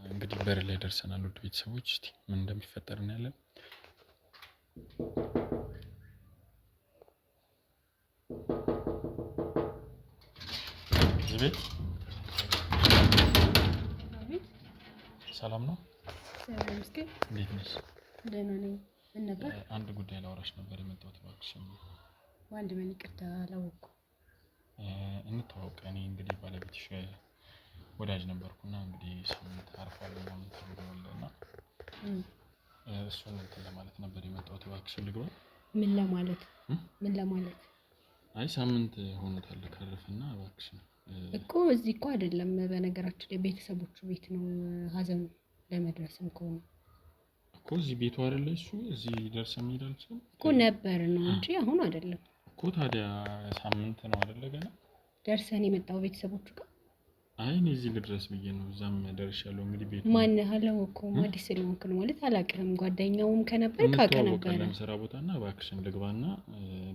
እንግዲህ በር ላይ ደርሰናል ውድ ቤተሰቦች። እስቲ ምን እንደሚፈጠር እናያለን። ቤት ሰላም ነው? እንዴት ነሽ? ደህና ነኝ። ምን ነበር? አንድ ጉዳይ ላወራሽ ነበር የመጣሁት እባክሽ። ወንድሜ ይቅርታ አላወኩም። እንተዋወቅ። እኔ እንግዲህ ባለቤትሽ ወዳጅ ነበርኩና እንግዲህ ሳምንት አርፏል ምናምን ተብሎልና እሱን እንትን ለማለት ነበር የመጣሁት እባክሽ ልግባ። ምን ለማለት? አይ ሳምንት ሆኖታል ካረፈና እባክሽ እኮ እዚህ እኮ አይደለም። በነገራችን ላይ ቤተሰቦቹ ቤት ነው ሀዘኑ ለመድረስም ከሆነ እኮ እዚህ ቤቱ አይደለ እሱ እዚህ ደርሰን እንሄዳለን እኮ ነበር ነው እንጂ አሁን አይደለም እኮ። ታዲያ ሳምንት ነው አይደለ ገና ደርሰን የመጣው ቤተሰቦቹ ጋር። አይ እኔ እዚህ ልድረስ ብዬ ነው እዛም ደርሻለሁ። እንግዲህ ቤቱ ማን አላወቀውም። አዲስ ስለሆንክ ነው ማለት አላውቅም። ጓደኛውም ከነበር ካቀ ነበር ስራ ቦታና እባክሽን ልግባና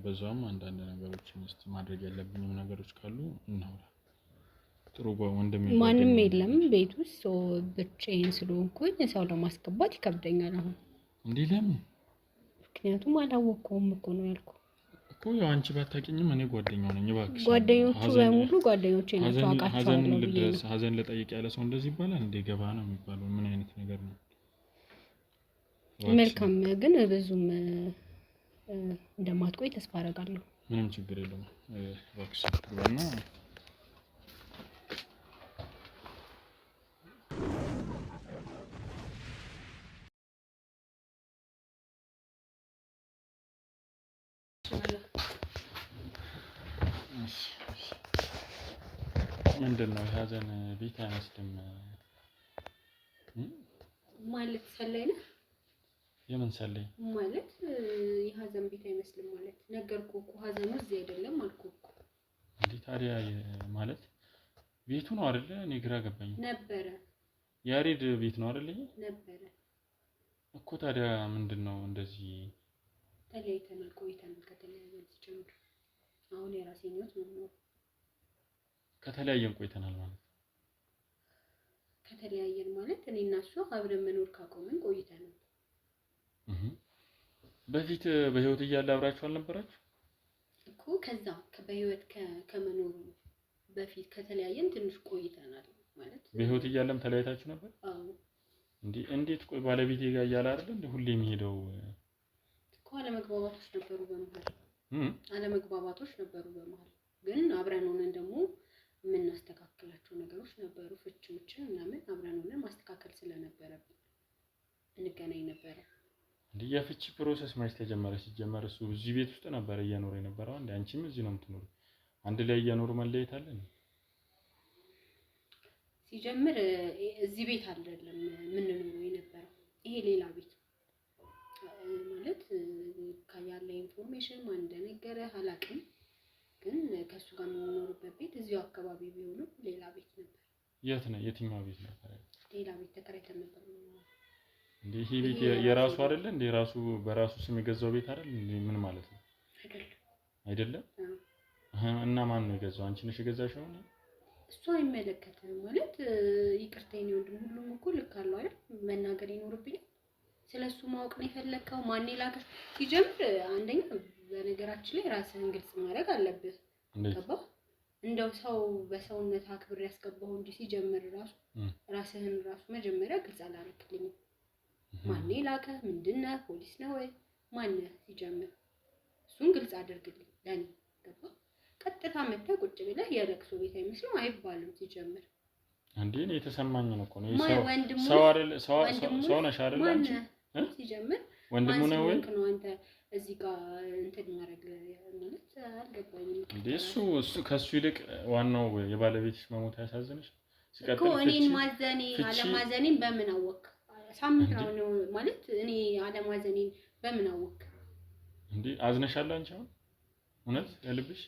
በዛውም አንዳንድ ነገሮችን እስቲ ማድረግ ያለብኝም ነገሮች ካሉ እናውራ። ጥሩ ወንድሜ ማንም የለም ቤት ውስጥ ብቻዬን ስለሆንኩኝ ሰው ለማስገባት ይከብደኛል አሁን። እንዴ ለምን? ምክንያቱም አላወቀውም እኮ ነው ያልኩህ እኮ። ያው አንቺ ባታውቂኝም እኔ ጓደኛው ነኝ እባክሽ። ጓደኞቹ በሙሉ ጓደኞቼ ናቸው አውቃቸዋለሁ ብዬ ነው። ሀዘን ልጠይቅ ያለ ሰው እንደዚህ ይባላል እንዴ? ገባ ነው የሚባለው? ምን አይነት ነገር ነው? መልካም ግን ብዙም እንደማትቆይ ተስፋ አደርጋለሁ። ምንም ችግር የለውም እባክሽ ግባና ምንድነው ሀዘን ቤት አይመስልም ማለት ሰላይ ነው። የምን ሰላይ ማለት የሀዘን ቤት አይመስልም ማለት ነገርኩህ እኮ። ሀዘኑ እዚህ አይደለም አልኩህ እኮ። እንዴ ታዲያ ማለት ቤቱ ነው አይደለ? እኔ ግራ ገባኝ። ነበረ ያሬድ ቤት ነው አይደለ? ነበረ እኮ። ታዲያ ምንድነው እንደዚህ ተለያይተናል፣ ቆይተናል። ከተለያየን ሲጀምር አሁን የራሴን ህይወት ነው። ከተለያየን ቆይተናል ማለት ከተለያየን ማለት እኔ እና እሱ አብረን መኖር ካቆምን ቆይተናል። በፊት በህይወት እያለ አብራችሁ አልነበራችሁ እኮ? ከዛ በህይወት ከመኖሩ በፊት ከተለያየን ትንሽ ቆይተናል ማለት። በህይወት እያለም ተለያይታችሁ ነበር? አዎ። እንዴት ቆይ ባለቤቴ ጋር እያለ አይደል እንዴ ሁሌ የሚሄደው? እኮ አለመግባባቶች ነበሩ በመሃል ግን አብረን ሆነን ደግሞ የምናስተካክላቸው ነገሮች ነበሩ። ፍቺዎችን ምናምን አብረን ሆነን ማስተካከል ስለነበረብን እንገናኝ ነበረ። እንዴ የፍቺ ፕሮሰስ መች ተጀመረ? ሲጀመር እሱ እዚህ ቤት ውስጥ ነበር እየኖረ የነበረው። አንዴ አንቺም እዚህ ነው የምትኖሩ። አንድ ላይ እየኖሩ መለየት አለ? ሲጀምር እዚህ ቤት አይደለም የምንኖረው የነበረው ይሄ ሌላ ቤት ማለት ያለ ኢንፎርሜሽን ማን እንደነገረ አላውቅም ግን ከሱ ጋር የምንኖርበት ቤት እዚሁ አካባቢ ቢሆንም ሌላ ቤት ነበር። የት ነው? የትኛው ቤት ነበር? ሌላ ቤት ተከራይተን ነበር። እንዴ ይሄ ቤት የራሱ አይደለ እንዴ? ራሱ በራሱ ስም የገዛው ቤት አይደል እንዴ? ምን ማለት ነው? አይደለም። እና ማን ነው የገዛው? አንቺ ነሽ የገዛሽው? እሱ አይመለከትም ማለት ይቅርታኝ ነው። ሁሉም እኮ ልክ አለው አይደል? መናገር ይኖርብኛል። ስለሱ ማወቅ ነው የፈለከው? ማን ይላከ? ሲጀምር አንደኛ በነገራችን ላይ ራስህን ግልጽ ማድረግ አለብህ። ገባ? እንደው ሰው በሰውነት አክብር ያስገባው እንጂ ሲጀምር ራስህን መጀመሪያ ግልጽ አላረክልኝም። ማን ይላከ? ምንድነው? ፖሊስ ነው ወይ ማን? ሲጀምር እሱን ግልጽ አድርግልኝ ለኔ። ገባ? ቀጥታ መጥተህ ቁጭ ብለህ የለቅሶ ቤት አይመስልም አይባልም። ሲጀምር እንዴ ነው የተሰማኝን እኮ ነው ሰው አይደል? ሰው ነሽ አይደል አንቺ? ሲጀምር ወንድሙ ነው ወይ ነው አንተ እዚህ ጋር እንትን ማድረግ ማለት አልገባኝም። እንዴ እሱ ከሱ ይልቅ ዋናው የባለቤትሽ መሞት ያሳዝንሽ? እኮ እኔን ማዘኔ አለማዘኔን በምን አወቅ? ሳምንት ነው ማለት እኔ አለማዘኔን በምን አወቅ? እንዴ አዝነሻል አንቺ አሁን እውነት ለልብሽ?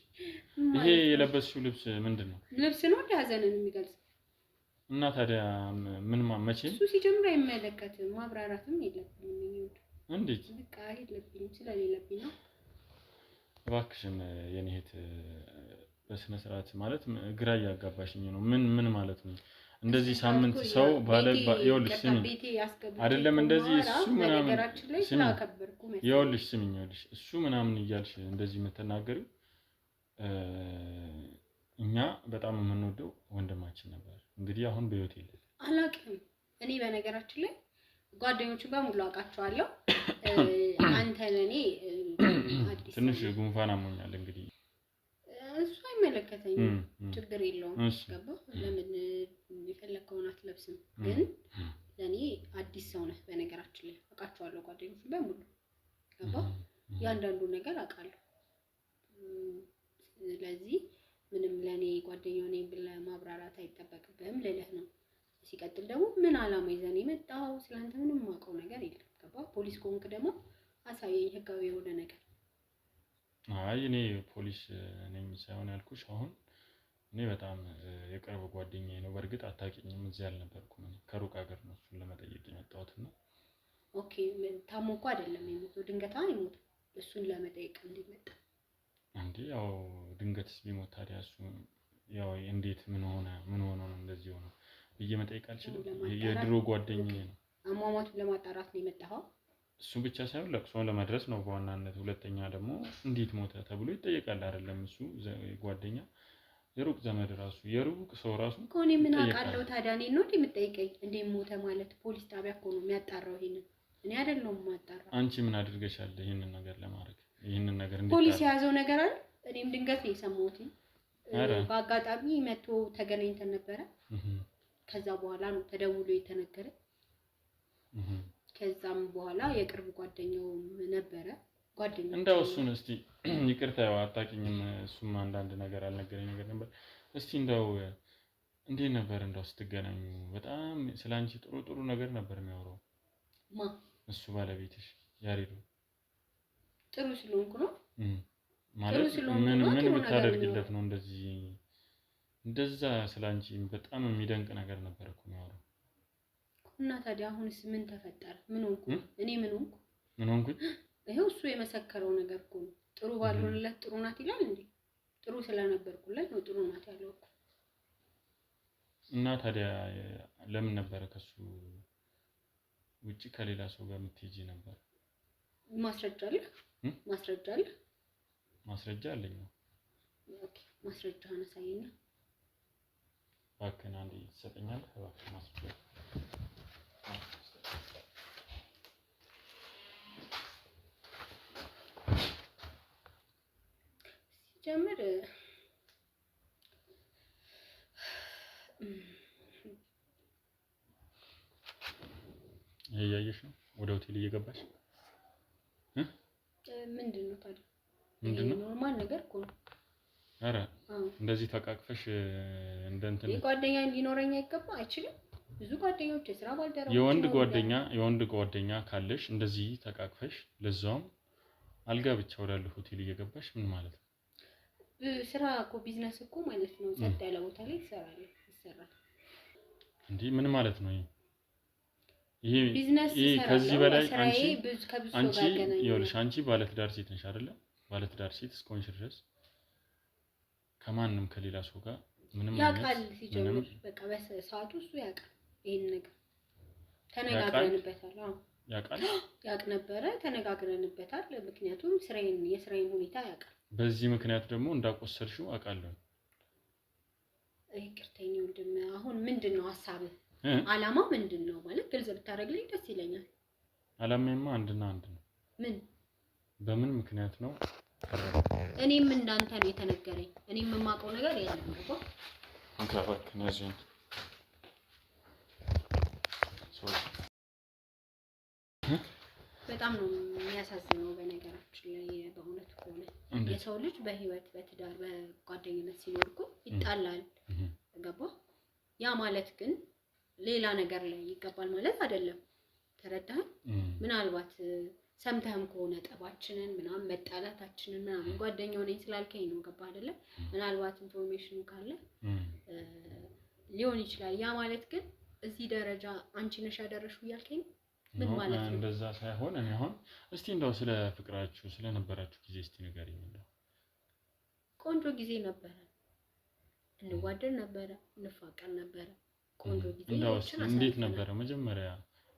ይሄ የለበስሽው ልብስ ምንድነው? ልብስ ነው ሀዘንን የሚገልጽ እና ታዲያ ምን መቼም እሱ ሲጀምር አይመለከትም። ማብራራትም የለብኝም። ይሁን እንዴት በቃ የለብኝም ስለሌለብኝ ነው። እባክሽን የኔ እህት በስነ ስርዓት ማለት ግራ ያጋባሽኝ ነው። ምን ማለት ነው? እንደዚህ ሳምንት ሰው ይኸውልሽ ስሚኝ አይደለም እንደዚህ እሱ ምናምን ይኸውልሽ ስሚኝ እሱ ምናምን እያልሽ እንደዚህ የምትናገሪው እኛ በጣም የምንወደው ወንድማችን ነበር። እንግዲህ አሁን በህይወት የለም። አላውቅም። እኔ በነገራችን ላይ ጓደኞቹ በሙሉ አውቃቸዋለሁ። አንተ ለኔ አዲስ ትንሽ ጉንፋን አሞኛል። እንግዲህ እሱ አይመለከተኝም። ችግር የለውም። ገባ? ለምን የፈለከውን አትለብስም? ግን ለኔ አዲስ ሰው ነህ። በነገራችን ላይ አውቃቸዋለሁ ጓደኞቹ በሙሉ። ገባ? ያንዳንዱ ነገር አውቃለሁ። ስለዚህ ምንም ለኔ ጓደኛው ነኝ ብለህ ማብራራት አይጠበቅብህም ልልህ ነው። ሲቀጥል ደግሞ ምን አላማ ይዘን የመጣው? ስላንተ ምንም ማውቀው ነገር የለም። ገባ? ፖሊስ ኮንክ ደግሞ አሳየኝ ህጋዊ የሆነ ነገር። አይ እኔ ፖሊስ ነኝ ሳይሆን ያልኩሽ አሁን እኔ በጣም የቅርብ ጓደኛዬ ነው። በእርግጥ አታውቂኝም፣ እዚህ አልነበርኩም። እኔ ከሩቅ ሀገር ነው እሱን ለመጠየቅ የመጣሁትና ኦኬ። ታሞ እኮ አይደለም የሞተው፣ ድንገት አይሞት እሱን ለመጠየቅ እንዲመጣ እንዴ? ያው ድንገትስ ቢሞት ታዲያ እሱ ያው እንዴት ምን ሆነ ነው እንደዚህ ሆነ ብዬ መጠየቅ አልችልም። የድሮ ጓደኛዬ ነው። አሟሟቱን ለማጣራት ነው የመጣኸው? እሱ ብቻ ሳይሆን ለቅሶን ለመድረስ ነው በዋናነት። ሁለተኛ ደግሞ እንዴት ሞተ ተብሎ ይጠየቃል አይደለም? እሱ ጓደኛ የሩቅ ዘመድ ራሱ የሩቅ ሰው ራሱ እኮ እኔ ምን አውቃለሁ ታዲያ? እኔ ነው የምጠይቀኝ? እንዴት ሞተ ማለት ፖሊስ ጣቢያ እኮ ነው የሚያጣራው። ይሄንን እኔ አይደለሁም የማጣራው። አንቺ ምን አድርገሻል ይሄንን ነገር ለማድረግ? ይሄንን ነገር እንዴት ፖሊስ የያዘው ነገር አለ? እኔም ድንገት ነው የሰማሁት። በአጋጣሚ መጥቶ ተገናኝተን ነበረ። ከዛ በኋላ ነው ተደውሎ የተነገረ። ከዛም በኋላ የቅርብ ጓደኛው ነበረ። ጓደኛው እንደው እሱን እስቲ ይቅርታ አታውቂኝም። እሱም አንዳንድ ነገር አልነገረኝ ነገር ነበር። እስቲ እንደው እንዴት ነበር እንደው ስትገናኙ? በጣም ስላንቺ ጥሩ ነገር ነበር የሚያወራው። እሱ ባለቤትሽ ያሬዱ ጥሩ ስለሆንኩ ነው ማለት ምን ብታደርግለት ነው እንደዚህ እንደዛ ስላንቺ በጣም የሚደንቅ ነገር ነበር እኮ የሚያወራው። እና ታዲያ አሁንስ ምን ተፈጠረ? ምን ሆንኩ እኔ? ምን ሆንኩኝ? ይሄው እሱ የመሰከረው ነገር እኮ ነው። ጥሩ ባልሆነለት ጥሩ ናት ይላል እንዴ? ጥሩ ስለነበርኩለት ነው ጥሩ ናት ያለው እኮ። እና ታዲያ ለምን ነበረ ከሱ ውጪ ከሌላ ሰው ጋር የምትሄጂ ነበር? ማስረጃ አለ? ማስረጃ አለኝ። ኦኬ ማስረጃህን አሳየኝ። እባክህን አንዴ ትሰጠኛለህ? እባክህ ማስረጃ ሲጀምር እያየሽ ነው ወደ ሆቴል እየገባሽ ምንድነው ታዲያ? ምንድነው? ኖርማል ነገር እኮ ነው። አረ እንደዚህ ተቃቅፈሽ እንደ እንትን ጓደኛ እንዲኖረኝ አይገባ አይችልም። ብዙ ጓደኞች የስራ ባልደረቦች የወንድ ጓደኛ ካለሽ እንደዚህ ተቃቅፈሽ ለዛውም አልጋ ብቻ ወዳለ ሆቴል እየገባሽ ምን ማለት ነው? ስራ እኮ ቢዝነስ እኮ ማለት ነው። ጸጥ ያለ ቦታ ላይ ይሰራል። እንዴ ምን ማለት ነው ይሄ? ቢዝነስ ከዚህ በላይ አንቺ ባለትዳር ሴት ነሽ አይደለ? ባለትዳር ሴት እስከሆንሽ ድረስ ከማንም ከሌላ ሰው ጋር ምንም ያውቃል። ሲጀምር በቃ በሰዓቱ እሱ ያውቃል ይሄን ነገር ተነጋግረንበታል። ያውቅ ነበረ፣ ተነጋግረንበታል። ምክንያቱም የስራዬን ሁኔታ ያውቃል። በዚህ ምክንያት ደግሞ እንዳቆሰልሽው አውቃለሁ። ይቅርተኝ ወንድም፣ አሁን ምንድነው ሐሳብህ? አላማ ምንድነው ማለት ግልጽ ብታደርግልኝ ደስ ይለኛል። አላማዬማ አንድና አንድ ነው። ምን? በምን ምክንያት ነው? እኔም እንዳንተ ነው የተነገረኝ። እኔም የማውቀው ነገር የለም እኮ በጣም ነው የሚያሳዝነው። በነገራችን ላይ በእውነት ከሆነ የሰው ልጅ በህይወት በትዳር በጓደኝነት ሲኖር እኮ ይጣላል። ገባ? ያ ማለት ግን ሌላ ነገር ላይ ይገባል ማለት አይደለም። ተረዳኸኝ? ምናልባት ሰምተህም ከሆነ ጠባችንን ምናምን መጣላታችንን ምናምን ጓደኛው ነኝ ስላልከኝ ነው። ገባ አይደለ? ምናልባት ኢንፎርሜሽኑ ካለ ሊሆን ይችላል። ያ ማለት ግን እዚህ ደረጃ አንቺ ነሽ ያደረሽው እያልከኝ ምን ማለት ነው? እንደዛ ሳይሆን እኔ አሁን እስቲ እንደው ስለ ፍቅራችሁ ስለነበራችሁ ጊዜ እስቲ ንገሪኝ። እንደው ቆንጆ ጊዜ ነበረ፣ እንዋደድ ነበረ፣ እንፋቀር ነበረ። ቆንጆ ጊዜ እንደው እንዴት ነበረ መጀመሪያ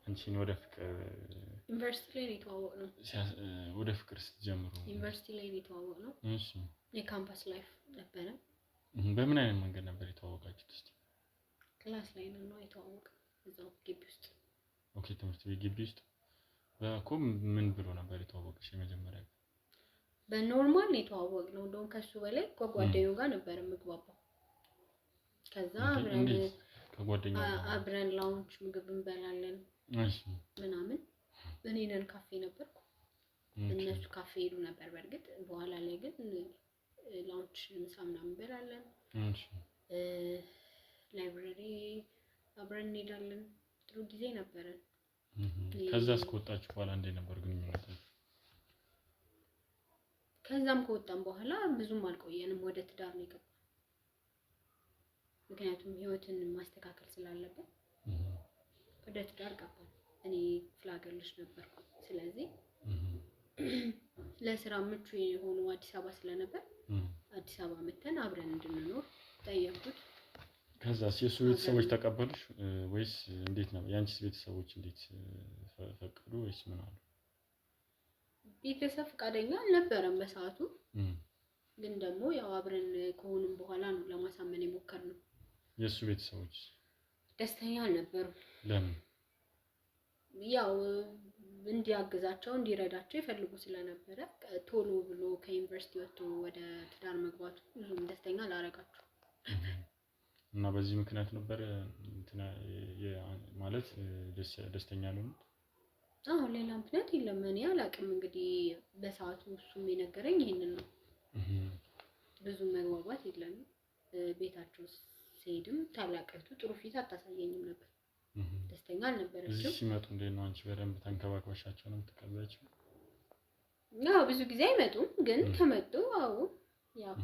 አንቺን ወደ ፍቅር? ዩኒቨርሲቲ ላይ ነው የተዋወቅነው። ወደ ፍቅር ስትጀምሩ ዩኒቨርሲቲ ላይ ነው የተዋወቅነው። እሺ። የካምፓስ ላይፍ ነበረ። በምን አይነት መንገድ ነበር የተዋወቃችሁት? እስቲ ክላስ ላይ ነው የተዋወቅነው፣ እዛው ግቢ ውስጥ። ኦኬ፣ ትምህርት ቤት ግቢ ውስጥ። በኮ ምን ብሎ ነበር የተዋወቅሽ የመጀመሪያ? በኖርማል ነው የተዋወቅነው። እንደውም ከሱ በላይ ከጓደኛው ጋር ነበር የምግባባው። ከዛ አብረን ላውንች ምግብ እንበላለን ምናምን። እኔ ነን ካፌ ነበርኩ፣ እነሱ ካፌ ሄዱ ነበር። በእርግጥ በኋላ ላይ ግን ላውንች ምሳ ምናምን እንበላለን። ላይብረሪ አብረን እንሄዳለን። ጥሩ ጊዜ ነበረን። ከዛ እስከወጣችሁ በኋላ እንዴት ነበር ግንኙነት? ከዛም ከወጣን በኋላ ብዙም አልቆየንም፣ ወደ ትዳር ነው የገባነው። ምክንያቱም ህይወትን ማስተካከል ስላለበት ወደ ትዳር ገባን። እኔ ፍላገር ልጅ ነበርኩ። ስለዚህ ለስራ ምቹ የሆኑ አዲስ አበባ ስለነበር አዲስ አበባ መተን አብረን እንድንኖር ጠየቁት። ከዛስ የሱ ቤተሰቦች ተቀበሉሽ ወይስ እንዴት ነው? ያንቺስ ቤተሰቦች እንዴት ፈቀዱ ወይስ ምን አሉ? ቤተሰብ ፈቃደኛ አልነበረም በሰዓቱ። ግን ደግሞ ያው አብረን ከሆኑም በኋላ ነው ለማሳመን የሞከርነው። የሱ ቤተሰቦች ደስተኛ አልነበሩም። ለምን? ያው እንዲያግዛቸው እንዲረዳቸው ይፈልጉ ስለነበረ ቶሎ ብሎ ከዩኒቨርሲቲ ወጥቶ ወደ ትዳር መግባቱ ብዙም ደስተኛ አላረጋቸው። እና በዚህ ምክንያት ነበር ማለት ደስተኛ አልሆኑም? አዎ፣ ሌላ ምክንያት የለም። እኔ አላውቅም። እንግዲህ በሰዓቱ እሱም የነገረኝ ይሄንን ነው። ብዙ መግባባት የለም። ቤታቸው ሲሄድም ታላቀቱ ጥሩ ፊት አታሳየኝም ነበር። ደስተኛ አልነበረችም። እዚህ ሲመጡ እንዴት ነው አንቺ በደንብ ተንከባክበሻቸው ነው የምትቀበያቸው? ያው ብዙ ጊዜ አይመጡም፣ ግን ከመጡ አዎ፣ ያው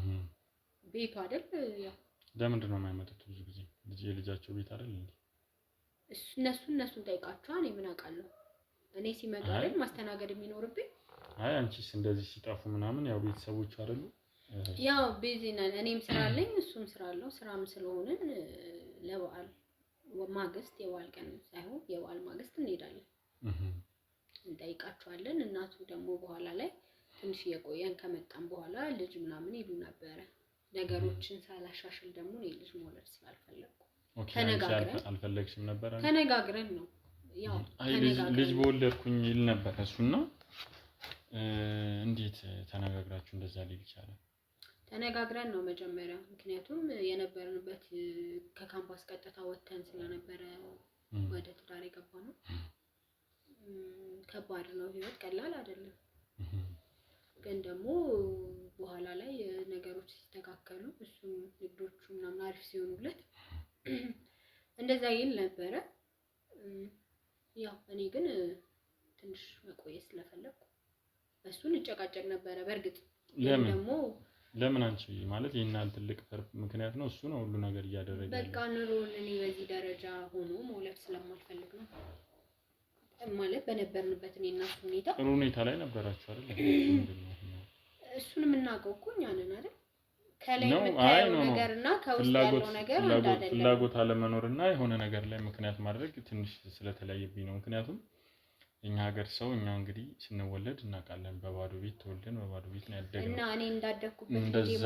ቤቱ አይደል? ያው ለምንድን ነው የማይመጡት ብዙ ጊዜ? የልጃቸው ቤት አይደል እንዴ? እነሱን ጠይቃቸው። እኔ ምን አውቃለሁ? እኔ ሲመጡ አይደል ማስተናገድ የሚኖርብኝ። አይ አንቺስ እንደዚህ ሲጠፉ ምናምን ያው ቤተሰቦቹ አይደሉ? ያው ቢዚ ነን። እኔም ስራ አለኝ፣ እሱም ስራ አለው። ስራም ስለሆነን ለበዓል ማግስት የበዓል ቀን ሳይሆን የበዓል ማግስት እንሄዳለን፣ እንጠይቃቸዋለን። እናቱ ደግሞ በኋላ ላይ ትንሽ የቆየን ከመጣን በኋላ ልጅ ምናምን ይሉ ነበረ። ነገሮችን ሳላሻሽል ደግሞ እኔ ልጅ መውለድ ስላልፈለኩ ተነጋግረን አልፈለግሽም ነበር? ተነጋግረን ነው ያው ልጅ በወለድኩኝ ይል ነበር እሱና። እንዴት ተነጋግራችሁ እንደዛ ሊል ይችላል? ተነጋግረን ነው መጀመሪያ። ምክንያቱም የነበርንበት ከካምፓስ ቀጥታ ወጥተን ስለነበረ ወደ ትዳር የገባነው። ከባድ ነው፣ ህይወት ቀላል አይደለም። ግን ደግሞ በኋላ ላይ ነገሮች ሲስተካከሉ እንደዛ ይል ነበረ። ያው እኔ ግን ትንሽ መቆየት ስለፈለኩ እሱን እጨቃጨቅ ነበረ። በእርግጥ ለምን አንቺ ማለት ይሄን ትልቅ ምክንያት ነው እሱ ነው ሁሉ ነገር እያደረገ በቃ ኑሮን እኔ በዚህ ደረጃ ሆኖ መውለድ ስለማልፈልግ ነው ማለት በነበርንበት እኔ እና እሱ ሁኔታ ጥሩ ሁኔታ ላይ ነበራችሁ አይደል? እሱን የምናውቀው እኮ እኛ ነን አይደል? ከላይ የምታየው ነገርና ከውስጥ ያለው ነገር አንድ አይደለም። ፍላጎት አለመኖርና የሆነ ነገር ላይ ምክንያት ማድረግ ትንሽ ስለተለያየብኝ ነው። ምክንያቱም እኛ ሀገር ሰው እኛ እንግዲህ ስንወለድ እናውቃለን። በባዶ ቤት ተወልደን በባዶ ቤት ነው ያደግነው እና እኔ እንዳደግኩበት እንደዛ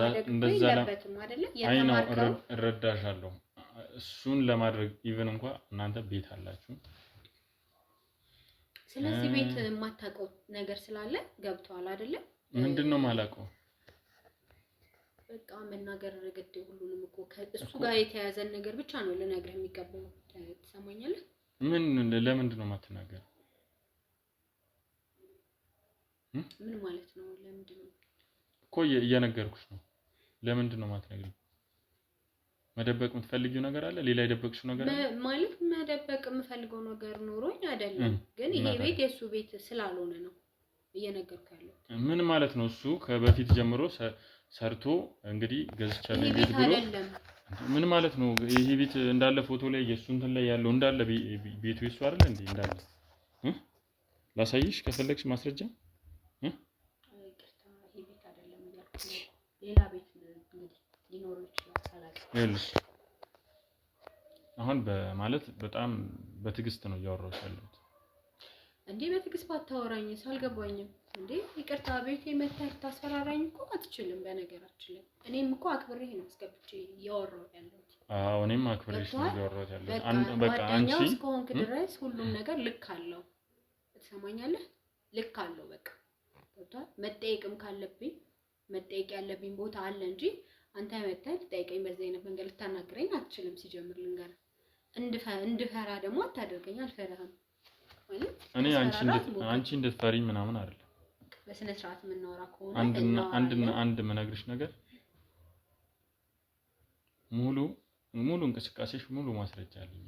የለበትም አይደለ? የተማርከው እረዳሻለሁ። እሱን ለማድረግ ኢቭን እንኳን እናንተ ቤት አላችሁ። ስለዚህ ቤት የማታውቀው ነገር ስላለ ገብቷል አይደለ? ምንድነው ማላውቀው? በቃ መናገር ረገድ ሁሉንም እኮ ከእሱ ጋር የተያዘን ነገር ብቻ ነው ልነግርህ የሚገባው። ትሰማኛለህ? ለምንድን ነው የማትናገር? ምን ማለት ነው? ለምንድን ነው እኮ እየነገርኩሽ ነው። ለምንድን ነው የማትነግሪኝ? መደበቅ የምትፈልጊው ነገር አለ? ሌላ የደበቅሽው ነገር አለ? ማለት መደበቅ የምፈልገው ነገር ኖሮኝ አይደለም፣ ግን ይሄ ቤት የሱ ቤት ስላልሆነ ነው እየነገርኩ ያለው። ምን ማለት ነው? እሱ ከበፊት ጀምሮ ሰርቶ እንግዲህ ገዝቻለሁ ቤት ብሎ ምን ማለት ነው? ይሄ ቤት እንዳለ ፎቶ ላይ የሱ እንትን ላይ ያለው እንዳለ ቤቱ የሱ አይደል እንዴ? እንዳለ ላሳይሽ ከፈለግሽ ማስረጃ። ሌላ ቤት ሊኖር ይችላል። ይኸውልሽ አሁን በማለት በጣም በትዕግስት ነው እያወራሁሽ ያለሁት። እንዴ በትዕግስት ባታወራኝ ሳልገባኝም እንዴ ይቅርታ ቤቴ መተህ ታስፈራራኝ እኮ አትችልም። በነገራችን ላይ እኔም እኮ አክብሬህ ነው አስገብቼ እያወራሁ ያለሁት። አዎ እኔም አክብሬሽ ነው እያወራሁ ያለሁት። በቃ አንቺ እስከሆንክ ድረስ ሁሉም ነገር ልክ አለው። ትሰማኛለህ? ልክ አለው። በቃ ገብቶሃል? መጠየቅም ካለብኝ መጠየቅ ያለብኝ ቦታ አለ እንጂ አንተ መተህ ልጠይቀኝ በዚህ አይነት መንገድ ልታናግረኝ አትችልም። ሲጀምር ልንገርህ፣ እንድፈራ ደግሞ አታደርገኝ። አልፈራህም ማለት እኔ አንቺ እንድትፈሪ ምናምን አይደለም። በስነ ስርዓት የምናወራ ከሆነ አንድ የምነግርሽ ነገር ሙሉ እንቅስቃሴሽ ሙሉ ማስረጃ አለኝ።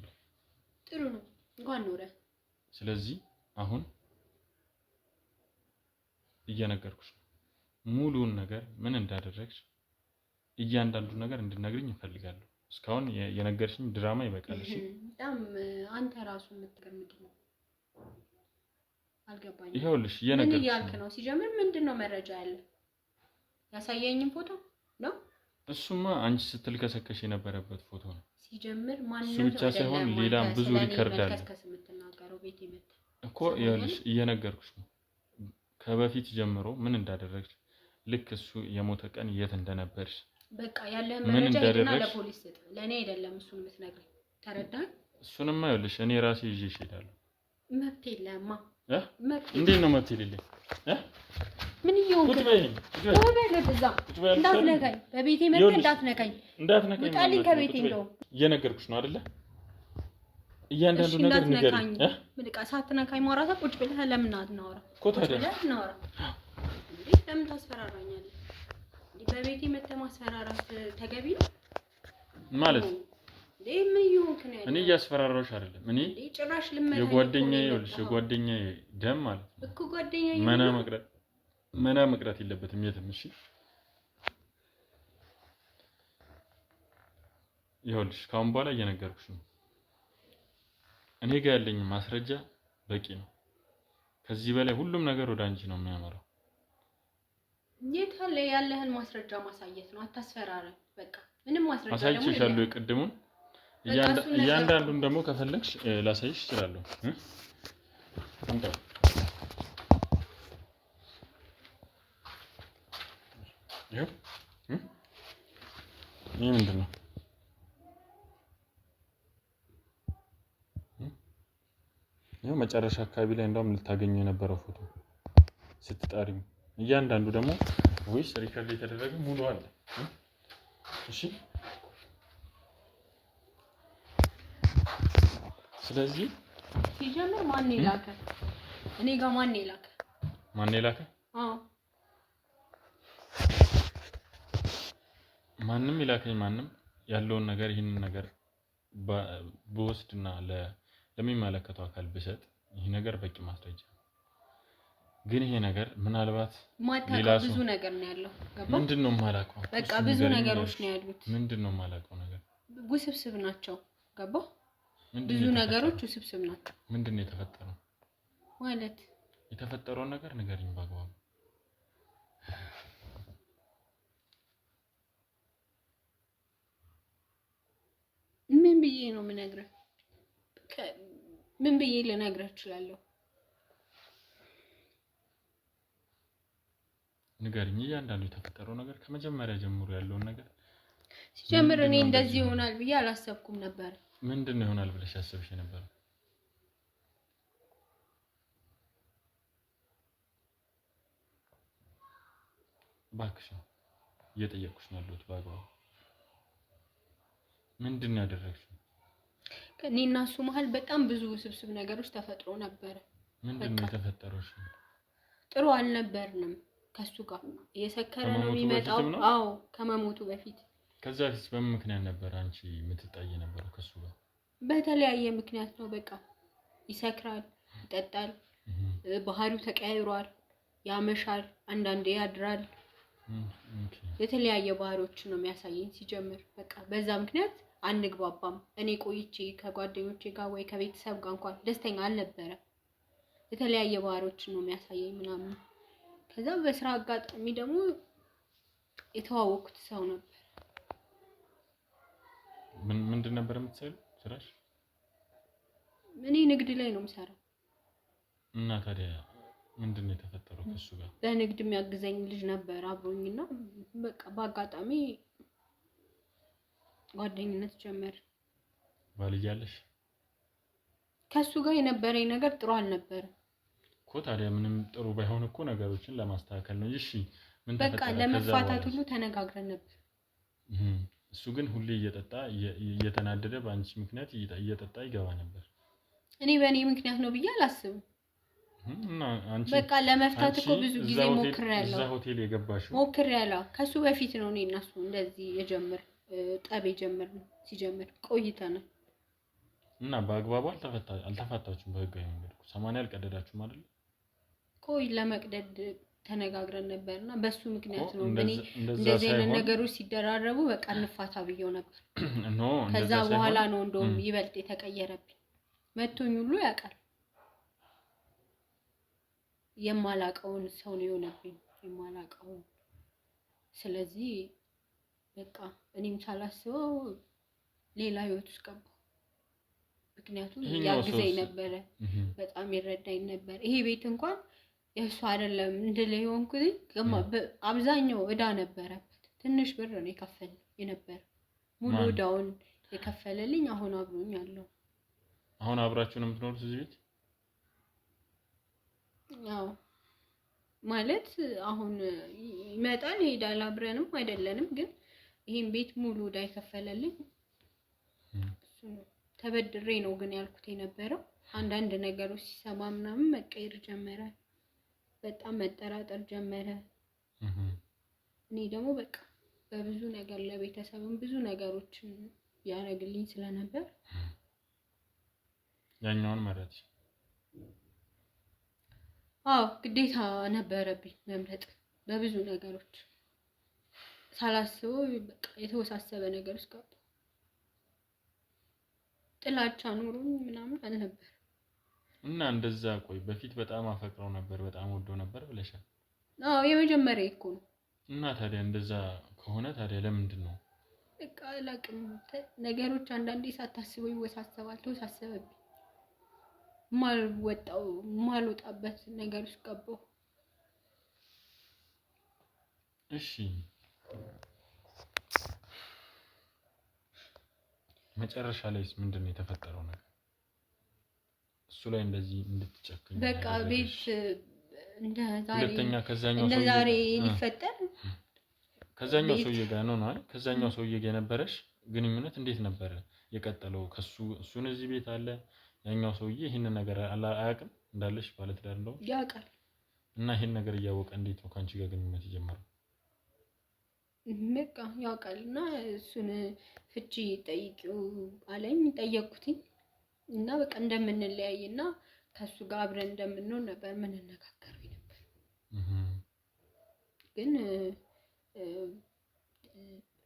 ጥሩ ነው እንኳን ኖረ። ስለዚህ አሁን እየነገርኩሽ ነው። ሙሉውን ነገር ምን እንዳደረግሽ እያንዳንዱ ነገር እንድነግርኝ እፈልጋለሁ። እስካሁን የነገርሽኝ ድራማ ይበቃል። እሺ በጣም አንተ ራሱ የምትገርምድ ነው። አልገባኝም። ይኸውልሽ ምን እያልክ ነው? ሲጀምር ምንድነው መረጃ ያለ? ያሳየኝም ፎቶ ነው። እሱማ አንቺ ስትልከሰከሽ የነበረበት ፎቶ ነው። ሲጀምር ማንንም እሱ ብቻ ሳይሆን ሌላም ብዙ ሪከርድ አለ እኮ። ይኸውልሽ እየነገርኩሽ ነው። ከበፊት ጀምሮ ምን እንዳደረግሽ ልክ እሱ የሞተ ቀን የት እንደነበርሽ በቃ ያለህ መረጃ ሄድና ለፖሊስ ስጥ። ለኔ አይደለም እሱን የምትነግረኝ። ተረዳኸኝ? እሱንማ ይኸውልሽ እኔ ራሴ ይዤሽ እሄዳለሁ። መብት የለህማ። እንዴት ነው መብት የሌለኝ? ምን ይሁን እንዳትነካኝ፣ በቤቴ መጥተህ እንዳትነካኝ። ውጣልኝ ከቤቴ። እንደው እየነገርኩሽ ነው አይደለ? እያንዳንዱ ነገር ንገሪኝ። ምን ዕቃ ሳትነካኝ ማውራት ቁጭ ብለህ ለምን አትናወራ? እኮ ታዲያ ለምን ታስፈራራኛለህ? በቤቴ መጥተህ ማስፈራራት ተገቢ ነው ማለት ምን ይሁን ከኔ? እኔ እያስፈራራሁሽ አይደለም። እኔ ጭራሽ ልመታኝ የጓደኛዬ ደም ማለት እኮ ጓደኛዬ መና መቅረት የለበትም የትም። እሺ ይኸውልሽ ካሁን በኋላ እየነገርኩሽ ነው። እኔ ጋር ያለኝ ማስረጃ በቂ ነው። ከዚህ በላይ ሁሉም ነገር ወደ አንቺ ነው የሚያመራው። የት አለ ያለህን ማስረጃ ማሳየት ነው። አታስፈራራኝ። በቃ ምንም ማስረጃ ደግሞ አሳይቼሻለሁ የቅድሙን። እያንዳንዱን ደግሞ ከፈለግሽ ላሳይሽ እችላለሁ። ይሄ ምንድን ነው? ይሄው መጨረሻ አካባቢ ላይ እንደውም ልታገኙ የነበረው ፎቶ ስትጣሪው። እያንዳንዱ ደግሞ ወይስ ሪከርድ የተደረገ ሙሉ አለ። እሺ ስለዚህ ሲጀምር ማን ይላከ? እኔ ጋር ማን ይላከ? አዎ ማንም ይላከኝ ማንም ያለውን ነገር ይሄንን ነገር በወስድና ለሚመለከተው አካል ብሰጥ ይሄ ነገር በቂ ማስረጃ። ግን ይሄ ነገር ምናልባት ሌላ ሰው ብዙ ነገር ነው ያለው። ምንድነው የማላውቀው? በቃ ብዙ ነገሮች ነው ያሉት። ምንድነው የማላውቀው ነገር? ውስብስብ ናቸው። ገባ? ብዙ ነገሮች ውስብስብ ናቸው። ምንድነው የተፈጠረው? ማለት የተፈጠረውን ነገር ንገሪኝ በአግባቡ። ምን ብዬ ነው የምነግርህ? ምን ብዬ ልነግርህ እችላለሁ? ንገሪኝ እያንዳንዱ የተፈጠረው ነገር ከመጀመሪያ ጀምሮ ያለውን ነገር። ሲጀምር እኔ እንደዚህ ይሆናል ብዬ አላሰብኩም ነበር። ምንድነው ይሆናል ብለሽ ያሰብሽ ነበር? እባክሽ እየጠየቅኩሽ ነው ያለሁት በአግባቡ። ምንድነው ያደረግሽው? ከእኔና እሱ መሀል በጣም ብዙ ውስብስብ ነገሮች ተፈጥሮ ነበር። ምንድነው የተፈጠረው? ጥሩ አልነበርንም። ከሱ ጋር እየሰከረ ነው የሚመጣው። አዎ ከመሞቱ በፊት። ከዛ በፊት በምን ምክንያት ነበር አንቺ የምትጣይ ነበረው ከሱ ጋር? በተለያየ ምክንያት ነው። በቃ ይሰክራል፣ ይጠጣል፣ ባህሪው ተቀያይሯል፣ ያመሻል፣ አንዳንዴ ያድራል። የተለያየ ባህሪዎችን ነው የሚያሳየኝ ሲጀምር። በቃ በዛ ምክንያት አንግባባም። እኔ ቆይቼ ከጓደኞቼ ጋር ወይ ከቤተሰብ ጋር እንኳን ደስተኛ አልነበረም። የተለያየ ባህሪዎችን ነው የሚያሳየኝ ምናምን። ከዛ በስራ አጋጣሚ ደግሞ የተዋወቅኩት ሰው ነበር። ምንድን ነበር የምትሰሪው ስራሽ? እኔ ንግድ ላይ ነው የምሰራው። እና ታዲያ ምንድነው የተፈጠረው ከሱ ጋር? በንግድ የሚያግዘኝ ልጅ ነበር አብሮኝና በቃ በአጋጣሚ ጓደኝነት ጀመር። ባልያለሽ? ከሱ ጋር የነበረኝ ነገር ጥሩ አልነበረም እኮ። ታዲያ ምንም ጥሩ ባይሆን እኮ ነገሮችን ለማስተካከል ነው። እሺ ምን ተፈጠረ? በቃ ለመፋታት ሁሉ ተነጋግረን ነበር። እሱ ግን ሁሌ እየተናደደ በአንቺ ምክንያት እየጠጣ ይገባ ነበር። እኔ በእኔ ምክንያት ነው ብዬ አላስብም። እና አንቺ በቃ ለመፍታት እኮ ብዙ ጊዜ ሞክሬያለሁ። እዛ ሆቴል የገባሽው? ሞክሬያለሁ። ከሱ በፊት ነው እኔ እና እሱ እንደዚህ ጠብ የጀመርነው። ሲጀምር ቆይተናል። እና በአግባቡ አልተፋታችሁም? በህጋዊ መንገድ 80 አልቀደዳችሁም አይደል? ቆይ ለመቅደድ ተነጋግረን ነበርና በሱ ምክንያት ነው እኔ እንደዚህ አይነት ነገሮች ሲደራረቡ በቃ እንፋታ ብየው ነበር። ከዛ በኋላ ነው እንደውም ይበልጥ የተቀየረብኝ። መቶኝ ሁሉ ያውቃል። የማላቀውን ሰው ነው የሆነብኝ፣ የማላቀውን። ስለዚህ በቃ እኔም ሳላስበው ሌላ ህይወት ውስጥ ገባሁ። ምክንያቱም ያግዘኝ ነበረ፣ በጣም ይረዳኝ ነበር። ይሄ ቤት እንኳን የእሱ አይደለም እንደለ የሆንኩኝ አብዛኛው እዳ ነበረበት። ትንሽ ብር ነው የከፈለው የነበረ፣ ሙሉ እዳውን የከፈለልኝ አሁን አብሮኝ አለው። አሁን አብራችሁ ነው የምትኖሩት እዚህ ቤት? አዎ ማለት አሁን ይመጣል ይሄዳል፣ አብረንም አይደለንም። ግን ይሄን ቤት ሙሉ እዳ የከፈለልኝ እሱ ነው። ተበድሬ ነው ግን ያልኩት የነበረው። አንዳንድ ነገሮች ሲሰማ ምናምን መቀየር ጀመረ። በጣም መጠራጠር ጀመረ። እኔ ደግሞ በቃ በብዙ ነገር ለቤተሰብም ብዙ ነገሮችን ያደርግልኝ ስለነበር ያኛውን ማለት ግዴታ ነበረብኝ መምረጥ። በብዙ ነገሮች ሳላስበው በቃ የተወሳሰበ ነገር ውስጥ ገባሁ። ጥላቻ ኑሮኝ ምናምን አልነበር። እና እንደዛ ቆይ በፊት በጣም አፈቅረው ነበር፣ በጣም ወደው ነበር ብለሻል። የመጀመሪያ እኮ ነው። እና ታዲያ እንደዛ ከሆነ ታዲያ ለምንድን ነው በቃ አላውቅም። ነገሮች አንዳንዴ ሳታስበው ይወሳሰባል። ተወሳሰበብኝ። ማልወጣበት ነገር ውስጥ ገባሁ። እሺ መጨረሻ ላይስ ምንድነው የተፈጠረው ነገር? እሱ ላይ እንደዚህ እንድትጨክኝ በቃ ቤት እንደ ዛሬ ሊፈጠር ከዛኛው ሰውዬ ጋር ነው አይደል? ከዛኛው ሰውዬ ጋር የነበረሽ ግንኙነት እንዴት ነበረ የቀጠለው? እሱን እዚህ ቤት አለ ያኛው ሰውዬ ይሄን ነገር አያውቅም እንዳለሽ ባለትዳር እንደው ያውቃል። እና ይሄን ነገር እያወቀ እንዴት ነው ካንቺ ጋር ግንኙነት የጀመረው? በቃ ያውቃልና እሱን ፍቺ ጠይቂው አለኝ። ጠየቅኩትኝ እና በቃ እንደምንለያይና ከሱ ጋር አብረን እንደምንሆን ነበር የምንነጋገረው ነበር። ግን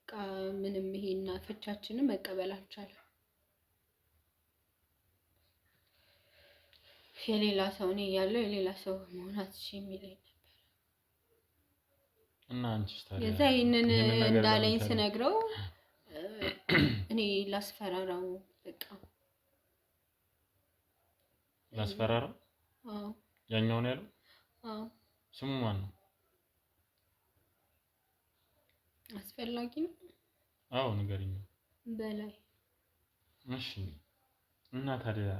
በቃ ምንም ይሄና ፍቻችንን መቀበል አልቻለም። የሌላ ሰው ነው ያለው የሌላ ሰው መሆን አትችይም ይለኝ ነበር። እና አንቺስ ታዲያ የዛ ይሄንን እንዳለኝ ስነግረው እኔ ላስፈራራው በቃ ላስፈራራው? አዎ ያኛው ነው ያለው? አዎ። ስሙ ማን ነው? አስፈላጊ ነው? አዎ ንገሪኝ። በላይ። እሺ እና ታዲያ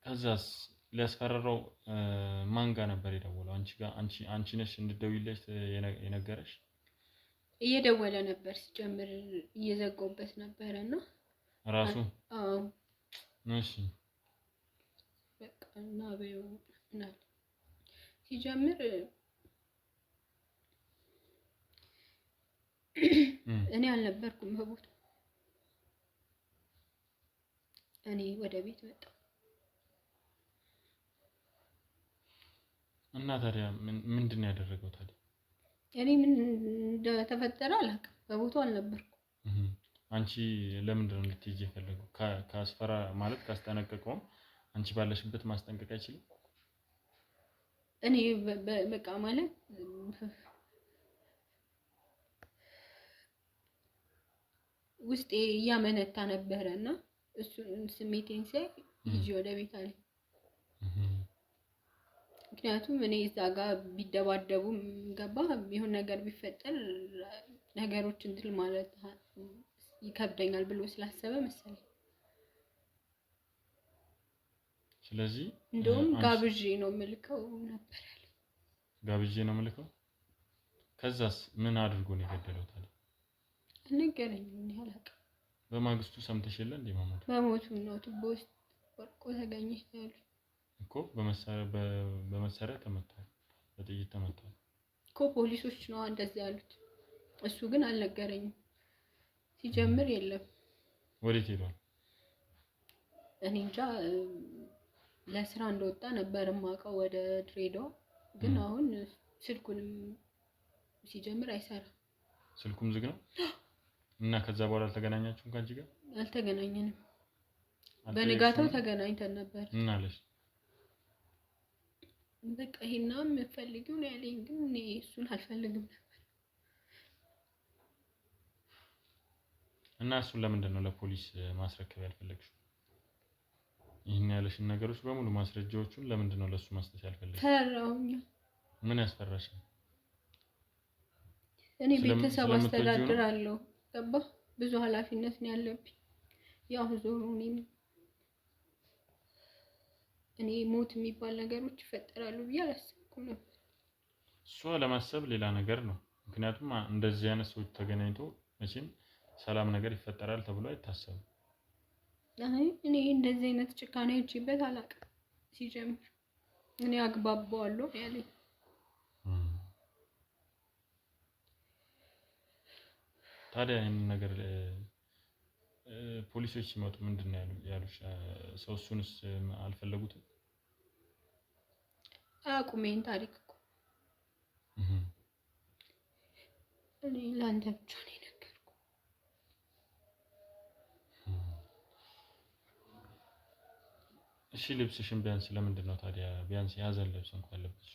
ከዛስ ሊያስፈራራው ማን ጋር ነበር የደወለው? አንቺ ጋር? አንቺ ነሽ እንድትደውይለት የነገረሽ? እየደወለ ነበር ሲጀምር እየዘጋውበት ነበርና ራሱ? አዎ። እሺ በቃ እና በይው እና ሲጀምር እኔ አልነበርኩም በቦታው። እኔ ወደ ቤት መጣሁ። እና ታዲያ ምንድን ነው ያደረገው ታዲያ? እኔ ምን እንደተፈጠረ አላውቅም፣ በቦታው አልነበርኩም። አንቺ ለምንድን ነው እንድትሄጂ የፈለገው? ካስፈራ ማለት ካስጠነቀቀው አንቺ ባለሽበት ማስጠንቀቅ አይችልም? እኔ በቃ ማለት ውስጤ እያመነታ ነበርና እሱን ስሜቴን ሳይ ይዤ ወደ ቤት አለኝ። ምክንያቱም እኔ እዛ ጋር ቢደባደቡም ገባ ይሁን ነገር ቢፈጠር ነገሮች እንድል ማለት ይከብደኛል ብሎ ስላሰበ መሰለኝ። ስለዚህ እንደውም ጋብዤ ነው የምልከው ነበር ያለው። ጋብዤ ነው የምልከው? ከዛስ ምን አድርጎ ነው የገደለው ታዲያ? አልነገረኝም፣ እኔ አላውቅም። በማግስቱ ሰምተሽ የለ እንዴ መሞቱ? መሞቱ ነው ቱቦ ውስጥ ወድቆ ተገኘ ያሉት እኮ በመሳሪያ ተመቷል፣ በጥይት ተመቷል እኮ ፖሊሶች ነው እንደዚህ ያሉት። እሱ ግን አልነገረኝም ሲጀምር። የለም። ወዴት ሄዷል? እኔ እንጃ። ለስራ እንደወጣ ነበር የማውቀው ወደ ድሬዳዋ። ግን አሁን ስልኩንም ሲጀምር አይሰራም። ስልኩም ዝግ ነው። እና ከዛ በኋላ አልተገናኛችሁም? ካንቺ ጋር አልተገናኘንም። በንጋታው ተገናኝተን ነበር። እና አለሽ በቃ ይሄና የምፈልጊው ነው ያለኝ። ግን እኔ እሱን አልፈልግም ነበር። እና እሱን ለምንድን ነው ለፖሊስ ማስረከብ ያልፈለግሽው? ይሄን ያለሽን ነገሮች በሙሉ ማስረጃዎቹን ለምንድን ነው ለሱ መስጠት ያልፈለግሽው? ፈራሁኝ። ምን ያስፈራሽ? እኔ ቤተሰብ አስተዳድራለሁ። ገባ ብዙ ኃላፊነት ነው ያለብኝ። ያው ዞሮ እኔ ሞት የሚባል ነገሮች ይፈጠራሉ ብዬ አላሰብኩም ነበር። እሷ ለማሰብ ሌላ ነገር ነው። ምክንያቱም እንደዚህ አይነት ሰዎች ተገናኝቶ መቼም ሰላም ነገር ይፈጠራል ተብሎ አይታሰብም። አይ እኔ እንደዚህ አይነት ጭካኔ አይቼበት አላውቅም። ሲጀምር እኔ አግባባዋለሁ ያለኝ። ታዲያ ይሄን ነገር ፖሊሶች ሲመጡ ምንድን ነው ያሉሽ? ሰው እሱንስ አልፈለጉትም? አያውቁም ይሄን ታሪክ እኮ። እኔ ለአንተ ብቻ ነው የነገርኩህ። እሺ ልብስሽን ቢያንስ ለምንድን ነው ታዲያ ቢያንስ የሀዘን ልብስ እንኳን ለብስሽ?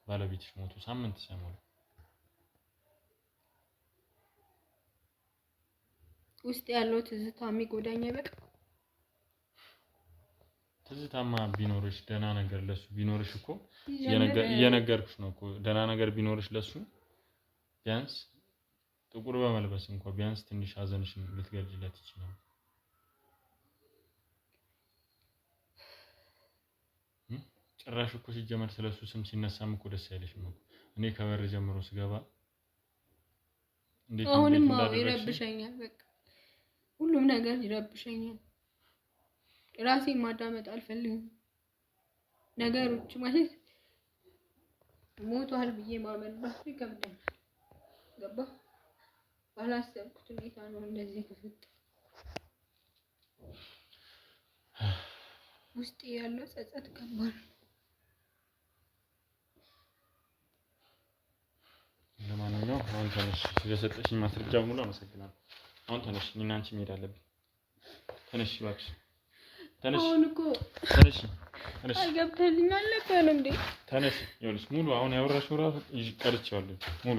ባለቤትሽ ሞቱ ሳምንት ሳይሞላ ውስጥ ያለው ትዝታ የሚጎዳኝ አይበቃ? ትዝታማ ቢኖርሽ ደህና ነገር ለሱ ቢኖርሽ እኮ እየነገርኩሽ ነው እኮ ደህና ነገር ቢኖርሽ ለሱ ቢያንስ ጥቁር በመልበስ እንኳን ቢያንስ ትንሽ ሀዘንሽን ልትገልጪለት ይችላል። ጭራሽ እኮ ሲጀመር ስለሱ ስም ሲነሳም እኮ ደስ አይልሽም እኮ። እኔ ከበር ጀምሮ ስገባ እንዴት አሁንም ይረብሸኛል። በቃ ሁሉም ነገር ይረብሸኛል። ራሴን ማዳመጥ አልፈልግም። ነገሮች ማለት ሞቷል ብዬ ማመን ራሱ ይከብደኛል። ገባ ባላሰብኩት ሁኔታ ነው እንደዚህ ተፈጠረ። ውስጥ ያለው ጸጸት ከባድ ነው። ለማንኛውም አሁን ተነሽ፣ ስለሰጠሽኝ ማስረጃ ሙሉ አመሰግናለሁ። አሁን ተነሽ፣ እኔና አንቺ መሄድ አለብን። ተነሽ እባክሽ፣ ተነሽ። አሁን እኮ ተነሽ፣ ተነሽ። አልገብተልኝ አልነበረም እንዴ? ተነሽ። ይኸውልሽ ሙሉ አሁን ያወራሽው ራሱ ቀርቼዋለሁ ሙሉ